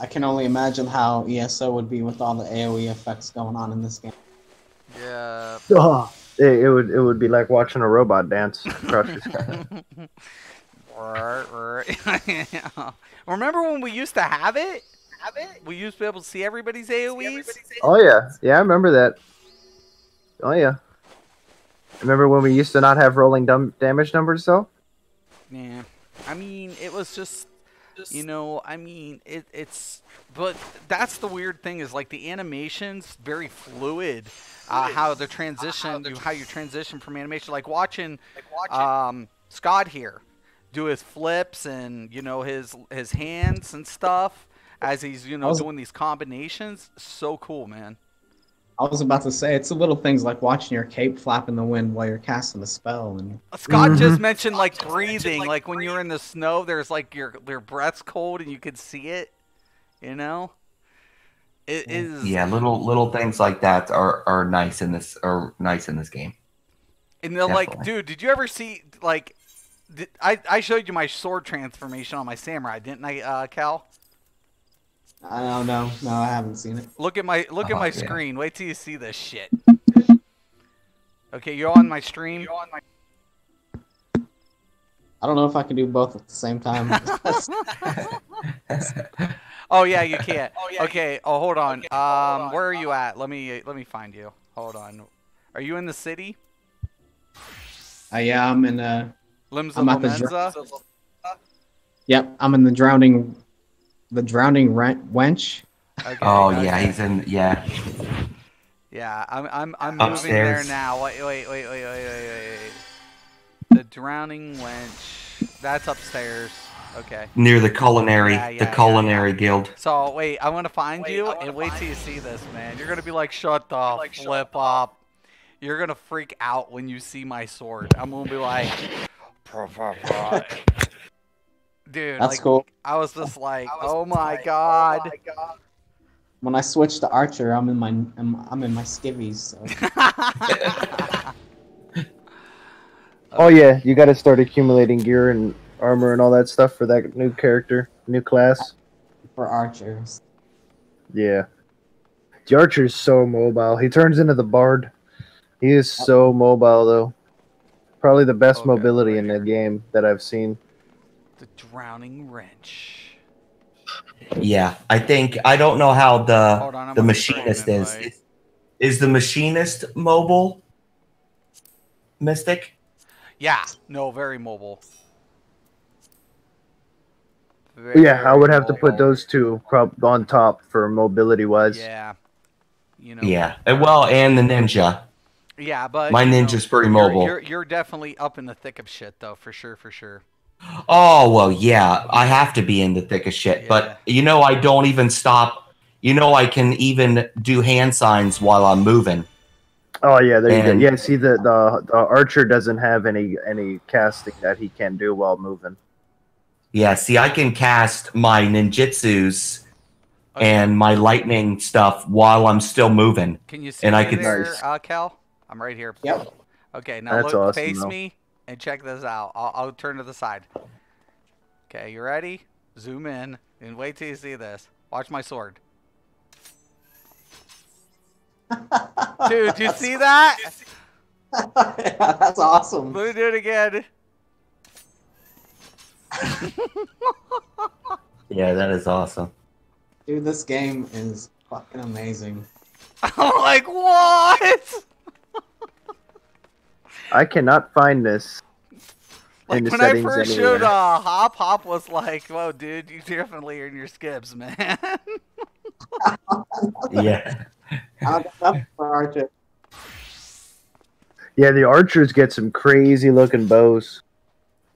I can only imagine how ESO would be with all the AoE effects going on in this game. Yeah. Oh, it would be like watching a robot dance across your sky. Remember when we used to have it? We used to be able to see everybody's AoEs? Oh yeah, yeah, I remember that. Oh yeah. Remember when we used to not have rolling damage numbers though? Yeah. I mean, it was just, you know, I mean, it's, but that's the weird thing is like the animation's very fluid. How the transition, how you transition from animation, like watching Scott here do his flips and, you know, his hands and stuff as he's, you know, doing these combinations. So cool, man. I was about to say, it's the little things like watching your cape flap in the wind while you're casting a spell. And Scott just mentioned like breathing, like when you're in the snow, there's like your breath's cold and you can see it. You know, it is. Yeah, little things like that are nice in this game. And they're like, dude, did you ever see like? I showed you my sword transformation on my samurai, didn't I, Cal? I don't know. No, I haven't seen it. Look at my screen. Wait till you see this shit. Okay, you're on my stream. I don't know if I can do both at the same time. Oh yeah, you can't. Okay. Oh, hold on. Where are you at? Let me find you. Hold on. Are you in the city? Yeah, I'm in Limbs I'm of at the Lamenza? Yep, I'm in the drowning wench. Okay, oh yeah, he's in. Yeah. Yeah, I'm moving Upstairs. there now. Wait. The drowning wench. That's upstairs. Okay. Near the culinary, Yeah. guild. So wait, I want to find you and wait till you see this, man. You're gonna be like, shut the flip up. You're gonna freak out when you see my sword. I'm gonna be like, dude. That's cool. I was just like, oh my god. When I switch to Archer, I'm in my skivvies. So. Oh yeah, you got to start accumulating gear and armor and all that stuff for that new character, new class. For archers. Yeah. The archer is so mobile. He turns into the bard. He is so mobile though. Probably the best mobility in the game that I've seen. The drowning wrench. Yeah, I don't know how the machinist is. Right? Is the machinist mobile? Mystic? Yeah, no, very mobile. I would have to put those two on top for mobility wise. Yeah. You know. Yeah. Well, and the ninja. Yeah, but my ninja's pretty mobile. You're definitely up in the thick of shit though, for sure. Oh well, yeah. I have to be in the thick of shit, but you know, I don't even stop. You know, I can even do hand signs while I'm moving. Oh yeah, there you go. Yeah, see the archer doesn't have any casting that he can do while moving. Yeah, see, I can cast my ninjutsus and my lightning stuff while I'm still moving. Can you see me there, Cal? I'm right here. Yep. Okay, now look, awesome, face me and check this out. I'll turn to the side. Okay, you ready? Zoom in and wait till you see this. Watch my sword. Dude, do you see that? Yeah, that's awesome. Let me do it again. Yeah, that is awesome. Dude, this game is fucking amazing. I'm like, what? I cannot find this. Like when I first showed Hop was like, whoa, dude, you definitely are in your skips, man. Yeah. Archer. Yeah, the archers get some crazy looking bows.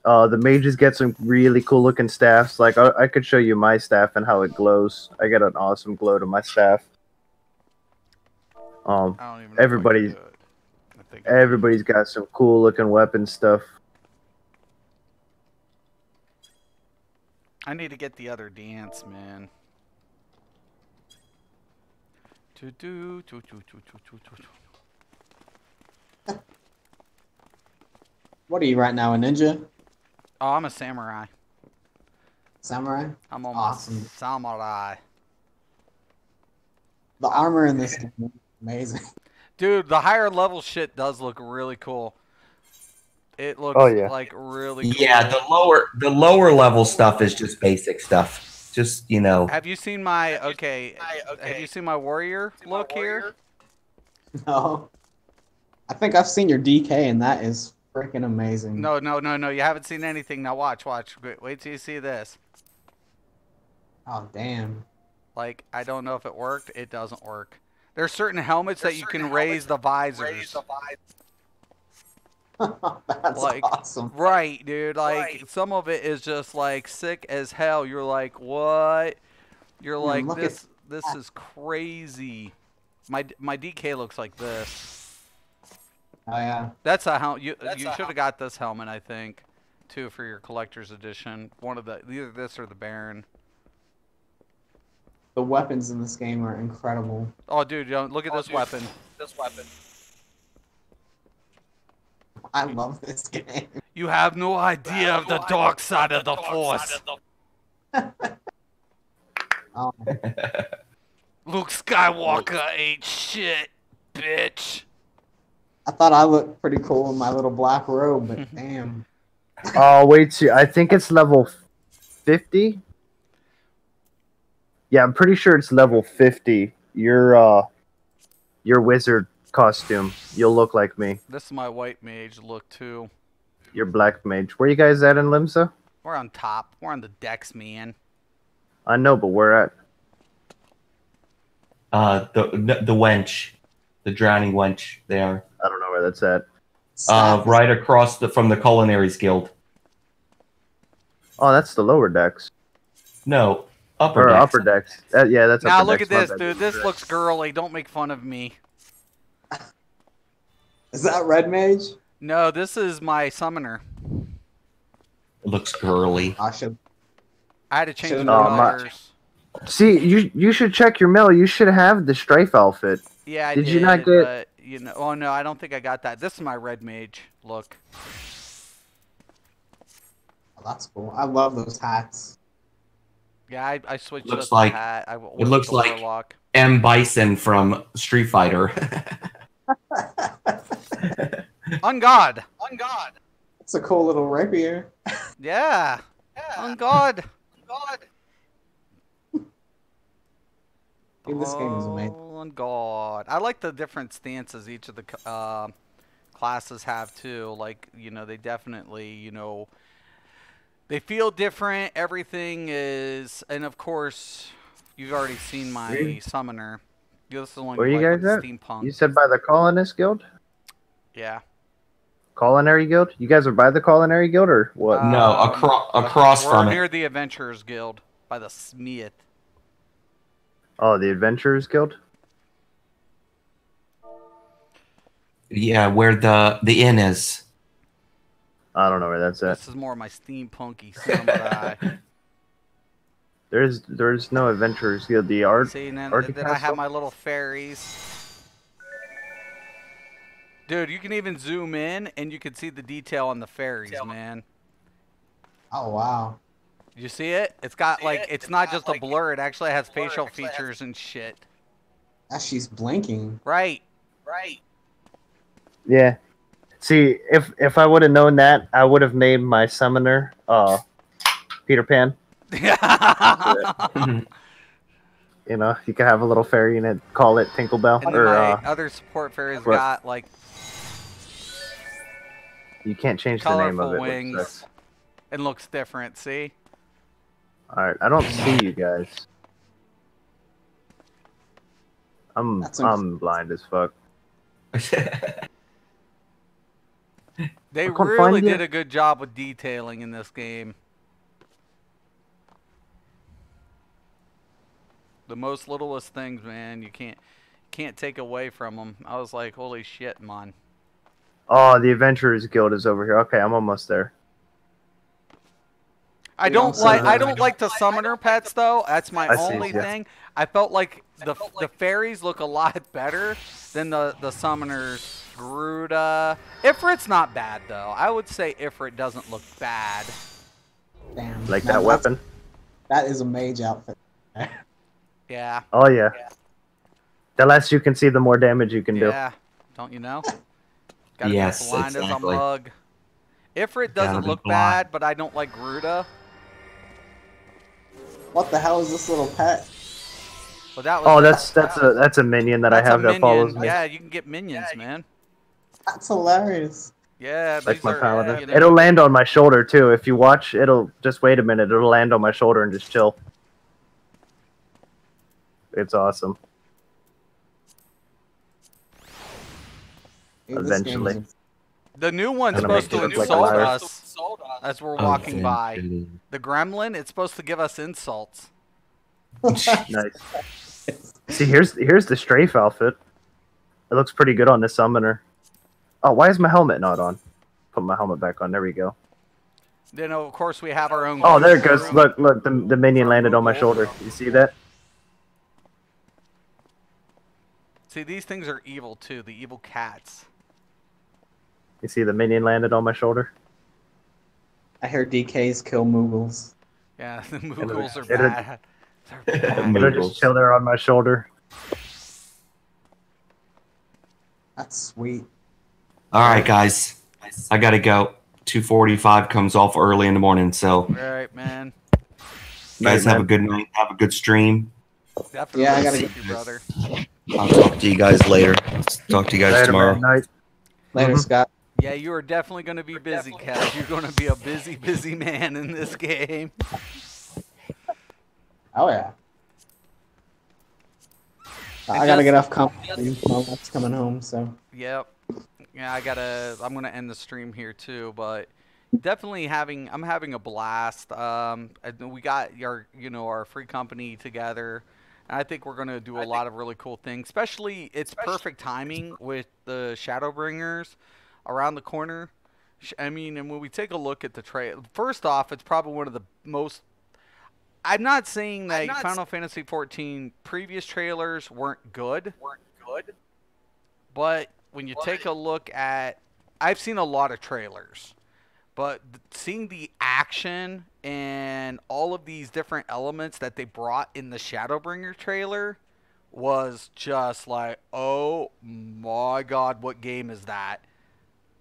The mages get some really cool looking staffs. Like I could show you my staff and how it glows. I get an awesome glow to my staff. Everybody's got some cool looking weapon stuff. I need to get the other dance, man. What are you right now, a ninja? Oh, I'm a samurai. Samurai? I'm almost Awesome. samurai. The armor in this game is amazing. Dude, the higher level shit does look really cool. It looks like really cool. Yeah, the lower level stuff is just basic stuff. Just, you know. Have you seen my have you seen my warrior look here? No. I think I've seen your DK and that is freaking amazing. No. You haven't seen anything. Now watch. Wait till you see this. Oh, damn. Like, I don't know if it worked. It doesn't work. There's certain helmets that you can raise the visors. That's like, awesome. Right, dude. Like, some of it is just, like, sick as hell. You're like, what? You're like, this is crazy. My DK looks like this. Oh, yeah. That's a helmet. You should have got this helmet, I think, too, for your collector's edition. One of either this or the Baron. The weapons in this game are incredible. Oh, dude, look at this weapon. I love this game. You have no idea of the dark side of the Force. Oh. Luke Skywalker ain't shit, bitch. I thought I looked pretty cool in my little black robe, but damn. Oh, wait, see, I think it's level 50. Yeah, I'm pretty sure it's level 50. Your wizard costume. You'll look like me. This is my white mage look, too. Your black mage. Where you guys at in Limsa? We're on top. We're on the decks, man. I know, but where at? The wench. The drowning wench there. I don't know where that's at. Right across from the Culinaries Guild. Oh, that's the lower decks. No, upper decks. Upper decks. Yeah, that's now upper look decks. at this, dude. This looks girly. Don't make fun of me. Is that Red Mage? No, this is my summoner. It looks girly. I had to change the colors. See, you should check your mail. You should have the strafe outfit. Yeah, I did. You not get? But, you know, oh no, I don't think I got that. This is my red mage look. Oh, that's cool. I love those hats. Yeah, I switched Looks up like the hat. it looks like warlock. M. Bison from Street Fighter. On God. It's a cool little rapier. Yeah. On God. Dude, this game is amazing. On God. I like the different stances each of the classes have too. Like, you know, they definitely, you know, they feel different. Everything is, and of course, you've already seen my summoner. This is the one. Where you guys at? Steampunk. You said by the Colonist Guild? Yeah. Culinary Guild? You guys are by the Culinary Guild or what? No, across from We're it. near the Adventurers Guild by the Smith. Oh, the Adventurers Guild? Yeah, where the inn is. I don't know where that's at. This is more my steampunky samurai. There's no Adventurers Guild. The art. See, and then Arctic I have Castle? my little fairies. Dude, you can even zoom in and you can see the detail on the fairies, man. Oh wow. You see it? It's got like it's not just a blur. It actually has facial features and shit. Ah, she's blinking. Right. Yeah. See, if I would have known that, I would have named my summoner Peter Pan. You know, you could have a little fairy and call it Tinklebell. And Or my other support fairies got like you can't change the name of colorful it. wings. It looks different. See? All right, I don't see you guys. I'm blind as fuck. They I can't really find you. did a good job with detailing in this game. The most littlest things, man, you can't take away from them. I was like, holy shit, man. Oh, the Adventurers Guild is over here. Okay, I'm almost there. I don't like the summoner pets though. That's my only thing. I felt like the fairies look a lot better than the summoners. Gruda. Ifrit's not bad though. I would say Ifrit doesn't look bad. Damn. Like that weapon. That is a mage outfit. Yeah. Oh yeah. The less you can see, the more damage you can do. Yeah. Don't you know? Gotta Yes, be blind as a exactly. mug. Ifrit doesn't look bad, but I don't like Gruda. What the hell is this little pet? Well, that was, that's a minion that I have that follows me. Yeah, you can get minions, man. That's hilarious. Yeah, Like my paladin. you know, It'll land on my shoulder too. If you watch, it'll just wait a minute. It'll land on my shoulder and just chill. It's awesome. Dude, this Eventually. game is- The new one's Gonna supposed make to it look like insult Lyra. us as we're walking by. Eventually. The gremlin, it's supposed to give us insults. Nice. See, here's the strafe outfit. It looks pretty good on this summoner. Oh, why is my helmet not on? Put my helmet back on. There we go. Then, of course, we have our own... Oh, there it goes. Look, the minion landed on my shoulder. You see that? See, these things are evil, too. The evil cats. You see the minion landed on my shoulder? I hear DKs kill Moogles. Yeah, the Moogles are it'll- bad. They're bad. It'll just chill there on my shoulder. That's sweet. All right, guys. I gotta go. 2:45 comes off early in the morning, so All right, man. you guys Night, have a man. good night. Have a good stream. Definitely. Yeah, I gotta Thank you, brother. I'll talk to you guys later. Talk to you guys Later, tomorrow. man. Night. Later, Mhm. Scott. Yeah, you are definitely going to be busy, Kev. You're going to be a busy, busy man in this game. Oh yeah. I gotta get off company. My wife's coming home, so. Yep. Yeah, I'm gonna end the stream here too, but definitely I'm having a blast. And we got our free company together, and I think we're gonna do a lot of really cool things. Especially, it's perfect timing with the Shadowbringers around the corner. I mean, and when we take a look at the trailer, first off, it's probably one of the most. I'm not saying that Final Fantasy XIV previous trailers weren't good, but when you take a look at, I've seen a lot of trailers, but seeing the action and all of these different elements that they brought in the Shadowbringer trailer was just like, oh my god, what game is that?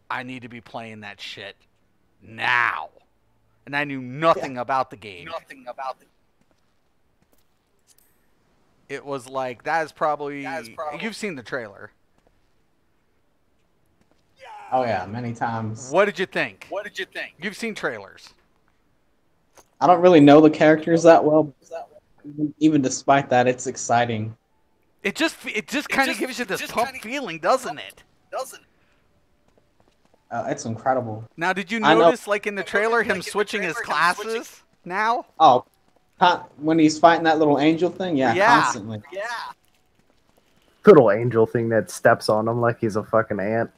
I need to be playing that shit now. And I knew nothing about the game. It was like, that is probably... You've seen the trailer. Oh yeah, many times. What did you think? You've seen trailers. I don't really know the characters that well. But even despite that, it's exciting. It just kind of gives you this pump feeling, doesn't it? It's incredible. Now, did you I know. notice, like in the trailer, him switching his classes now? Oh, when he's fighting that little angel thing, yeah. Constantly. Little angel thing that steps on him like he's a fucking ant.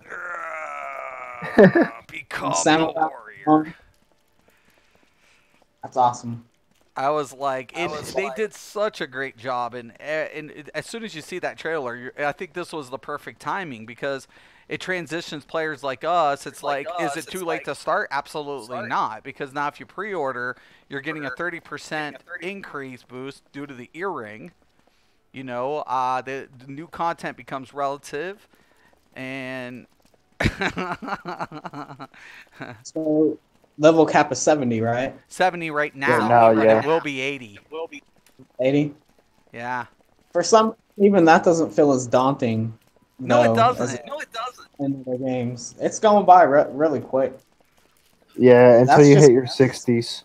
Become a Samurai- warrior. That's awesome. I was like, they did such a great job, and as soon as you see that trailer, I think this was the perfect timing because it transitions players like us. It's like, is it too late to start? Absolutely not, because now if you pre-order, you're getting a 30% increase boost due to the earring. You know, the new content becomes relative, and So level cap is 70, right? 70 right now. Yeah, now, but yeah. It will be 80. 80. Yeah. For some, even that doesn't feel as daunting. No, it though, doesn't. as in other games. It's going by really quick. Yeah, until That's you just- hit your 60s.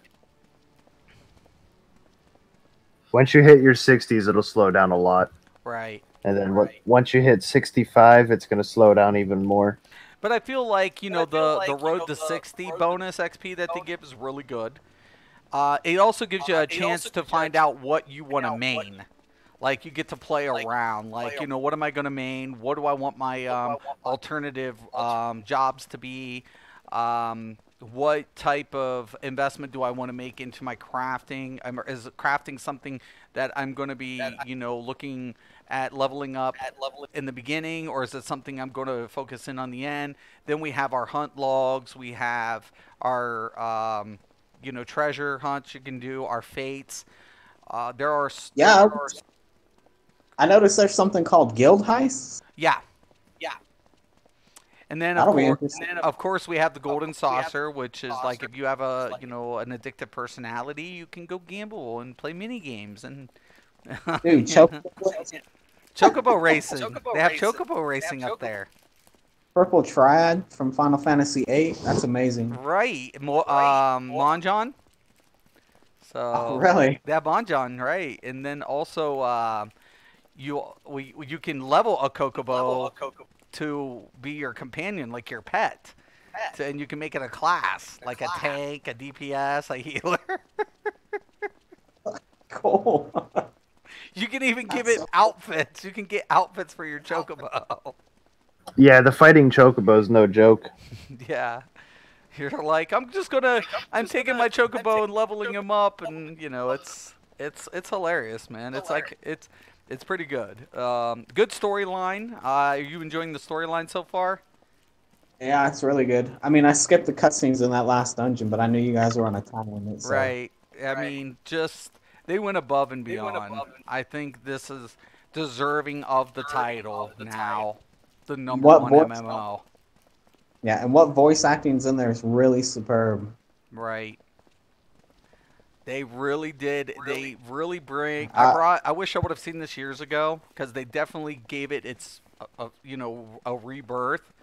Once you hit your 60s, it'll slow down a lot. Right. And then once you hit 65, it's going to slow down even more. But I feel like, the Road to 60 bonus XP that they give is really good. It also gives you a chance to find out what you want to main. Like, you get to play around. Like, what am I going to main? What do I want my alternative jobs to be? what type of investment do I want to make into my crafting? Is crafting something that I'm going to be, looking at leveling up in the beginning, or is it something I'm going to focus in on the end? Then we have our hunt logs. We have our, treasure hunts you can do, our fates. There are, Yeah, I noticed there's something called guild heists. yeah. And then That'll be interesting. of course, we have the golden saucer, which is like if you have an addictive personality, you can go gamble and play mini games and Dude, chocobo racing. They have chocobo racing up there. Purple Triad from Final Fantasy VIII. That's amazing. Right, Monjon. So Oh, really? Yeah, Monjon, right? And then also you can level a chocobo to be your companion, like your pet. And you can make it a class, like a tank, a DPS, a healer. Cool. You can even give it outfits. You can get outfits for your chocobo. Yeah, the fighting chocobo is no joke. Yeah. You're like, I'm taking my chocobo and leveling him up, and it's hilarious, man. It's like it's pretty good. Good storyline. Are you enjoying the storyline so far? Yeah, it's really good. I mean, I skipped the cutscenes in that last dungeon, but I knew you guys were on a time limit. So. Right. I mean, they went above and beyond. I think this is deserving of the title now. The number one MMO. Yeah, and what voice acting's in there is really superb. Right. They really did. They really bring. I wish I would have seen this years ago, because they definitely gave it its, a rebirth.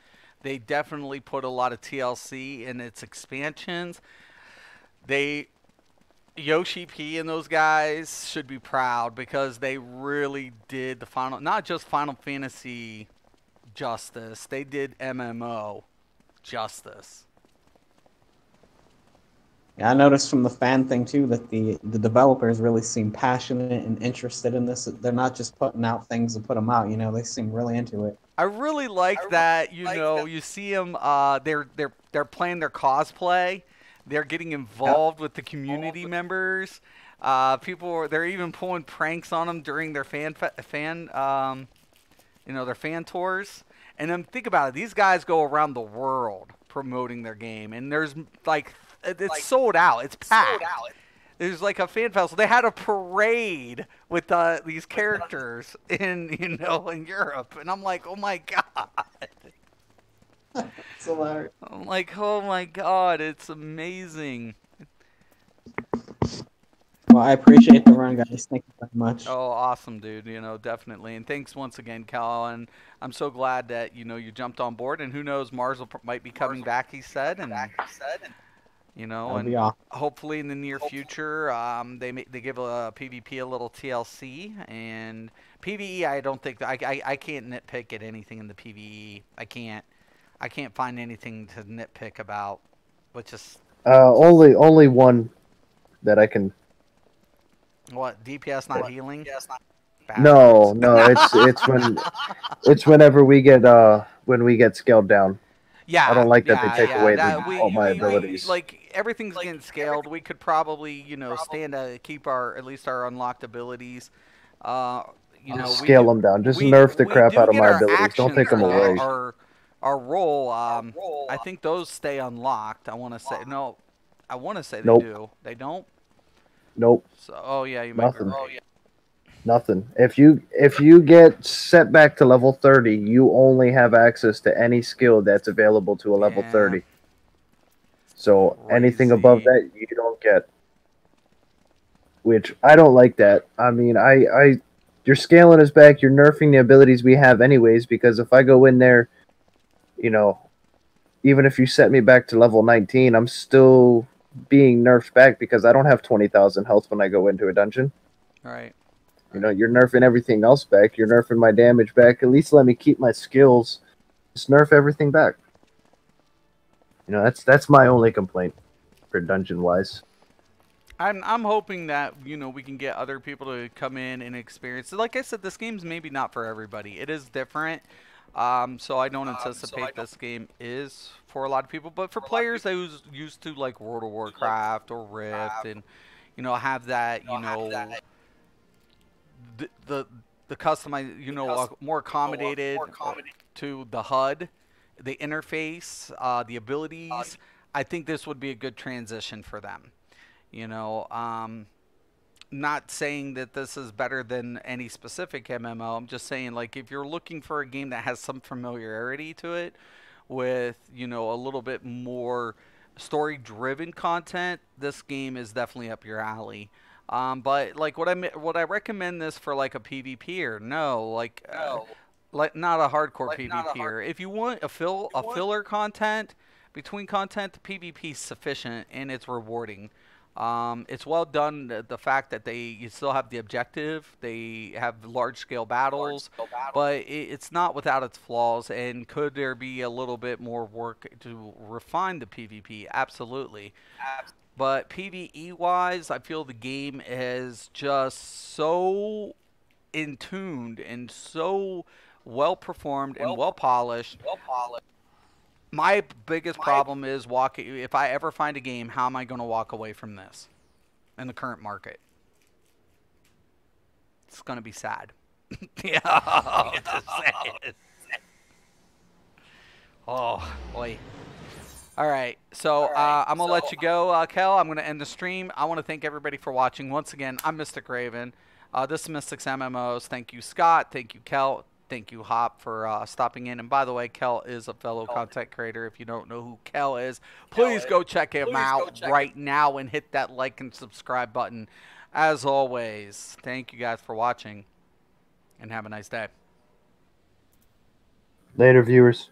They definitely put a lot of TLC in its expansions. Yoshi P and those guys should be proud, because they really did not just Final Fantasy justice. They did MMO justice. Yeah, I noticed from the fan thing too that the developers really seem passionate and interested in this. They're not just putting out things to put them out. They seem really into it. I really like that. You see them. They're playing their cosplay. They're getting involved with the community members. They're even pulling pranks on them during their their fan tours. And then think about it. These guys go around the world promoting their game, and there's it's sold out. It's packed. There's like a fan festival. They had a parade with these characters in Europe, and I'm like, oh my god. It's hilarious. I'm like, oh my god, it's amazing. Well, I appreciate the run, guys. Thank you very much. Oh, awesome, dude. Definitely. And thanks once again, Cal. And I'm so glad that, you jumped on board. And who knows, Mars might be coming back, he said. And, hopefully in the near future, they give a PvP a little TLC. And PvE, I don't think, I can't nitpick at anything in the PvE. I can't find anything to nitpick about, which is... only one that I can... What, DPS not healing? No, it's whenever we get when we get scaled down. Yeah, I don't like that they take away all my abilities. Like everything's getting scaled. We could probably stand to keep at least our unlocked abilities. Scale them down. Just nerf the crap out of my abilities. Don't take them away. Our role, I think those stay unlocked. I want to say no. I want to say they Nope. do. They don't. Nope. So, you might be right. Nothing. If you get set back to level 30, you only have access to any skill that's available to a level 30. So anything above that, you don't get. Which I don't like that. I mean, you're scaling us back. You're nerfing the abilities we have anyways. Because if I go in there, even if you set me back to level 19, I'm still being nerfed back because I don't have 20,000 health when I go into a dungeon. Right. You're nerfing everything else back. You're nerfing my damage back. At least let me keep my skills. Just nerf everything back. That's my only complaint for dungeon wise. I'm hoping that we can get other people to come in and experience. Like I said, this game's maybe not for everybody. It is different. So I don't anticipate this game is for a lot of people, but for players who's used to like World of Warcraft or Rift, and have that the customize more accommodated to the HUD, the interface, the abilities. I think this would be a good transition for them. Not saying that this is better than any specific MMO. I'm just saying, like, if you're looking for a game that has some familiarity to it with, a little bit more story-driven content, this game is definitely up your alley. But like, would I recommend this for like a PvPer? No, like not a hardcore PvPer. If you want a filler content between content, the PvP is sufficient and it's rewarding. It's well done. The fact that you still have the objective, they have large scale battles, but it's not without its flaws. And could there be a little bit more work to refine the PvP? Absolutely. But PvE wise, I feel the game is just so in tuned and so well performed and well polished. My biggest problem is walking. If I ever find a game, how am I going to walk away from this in the current market? It's going to be sad. Yeah. Oh, boy. All right. So I'm going to let you go, Kel. I'm going to end the stream. I want to thank everybody for watching. Once again, I'm Mystic Raven. This is Mystics MMOs. Thank you, Scott. Thank you, Kel. Thank you, Hop, for stopping in. And by the way, Kel is a fellow content creator. If you don't know who Kel is, please go check him out right now and hit that like and subscribe button. As always, thank you guys for watching, and have a nice day. Later, viewers.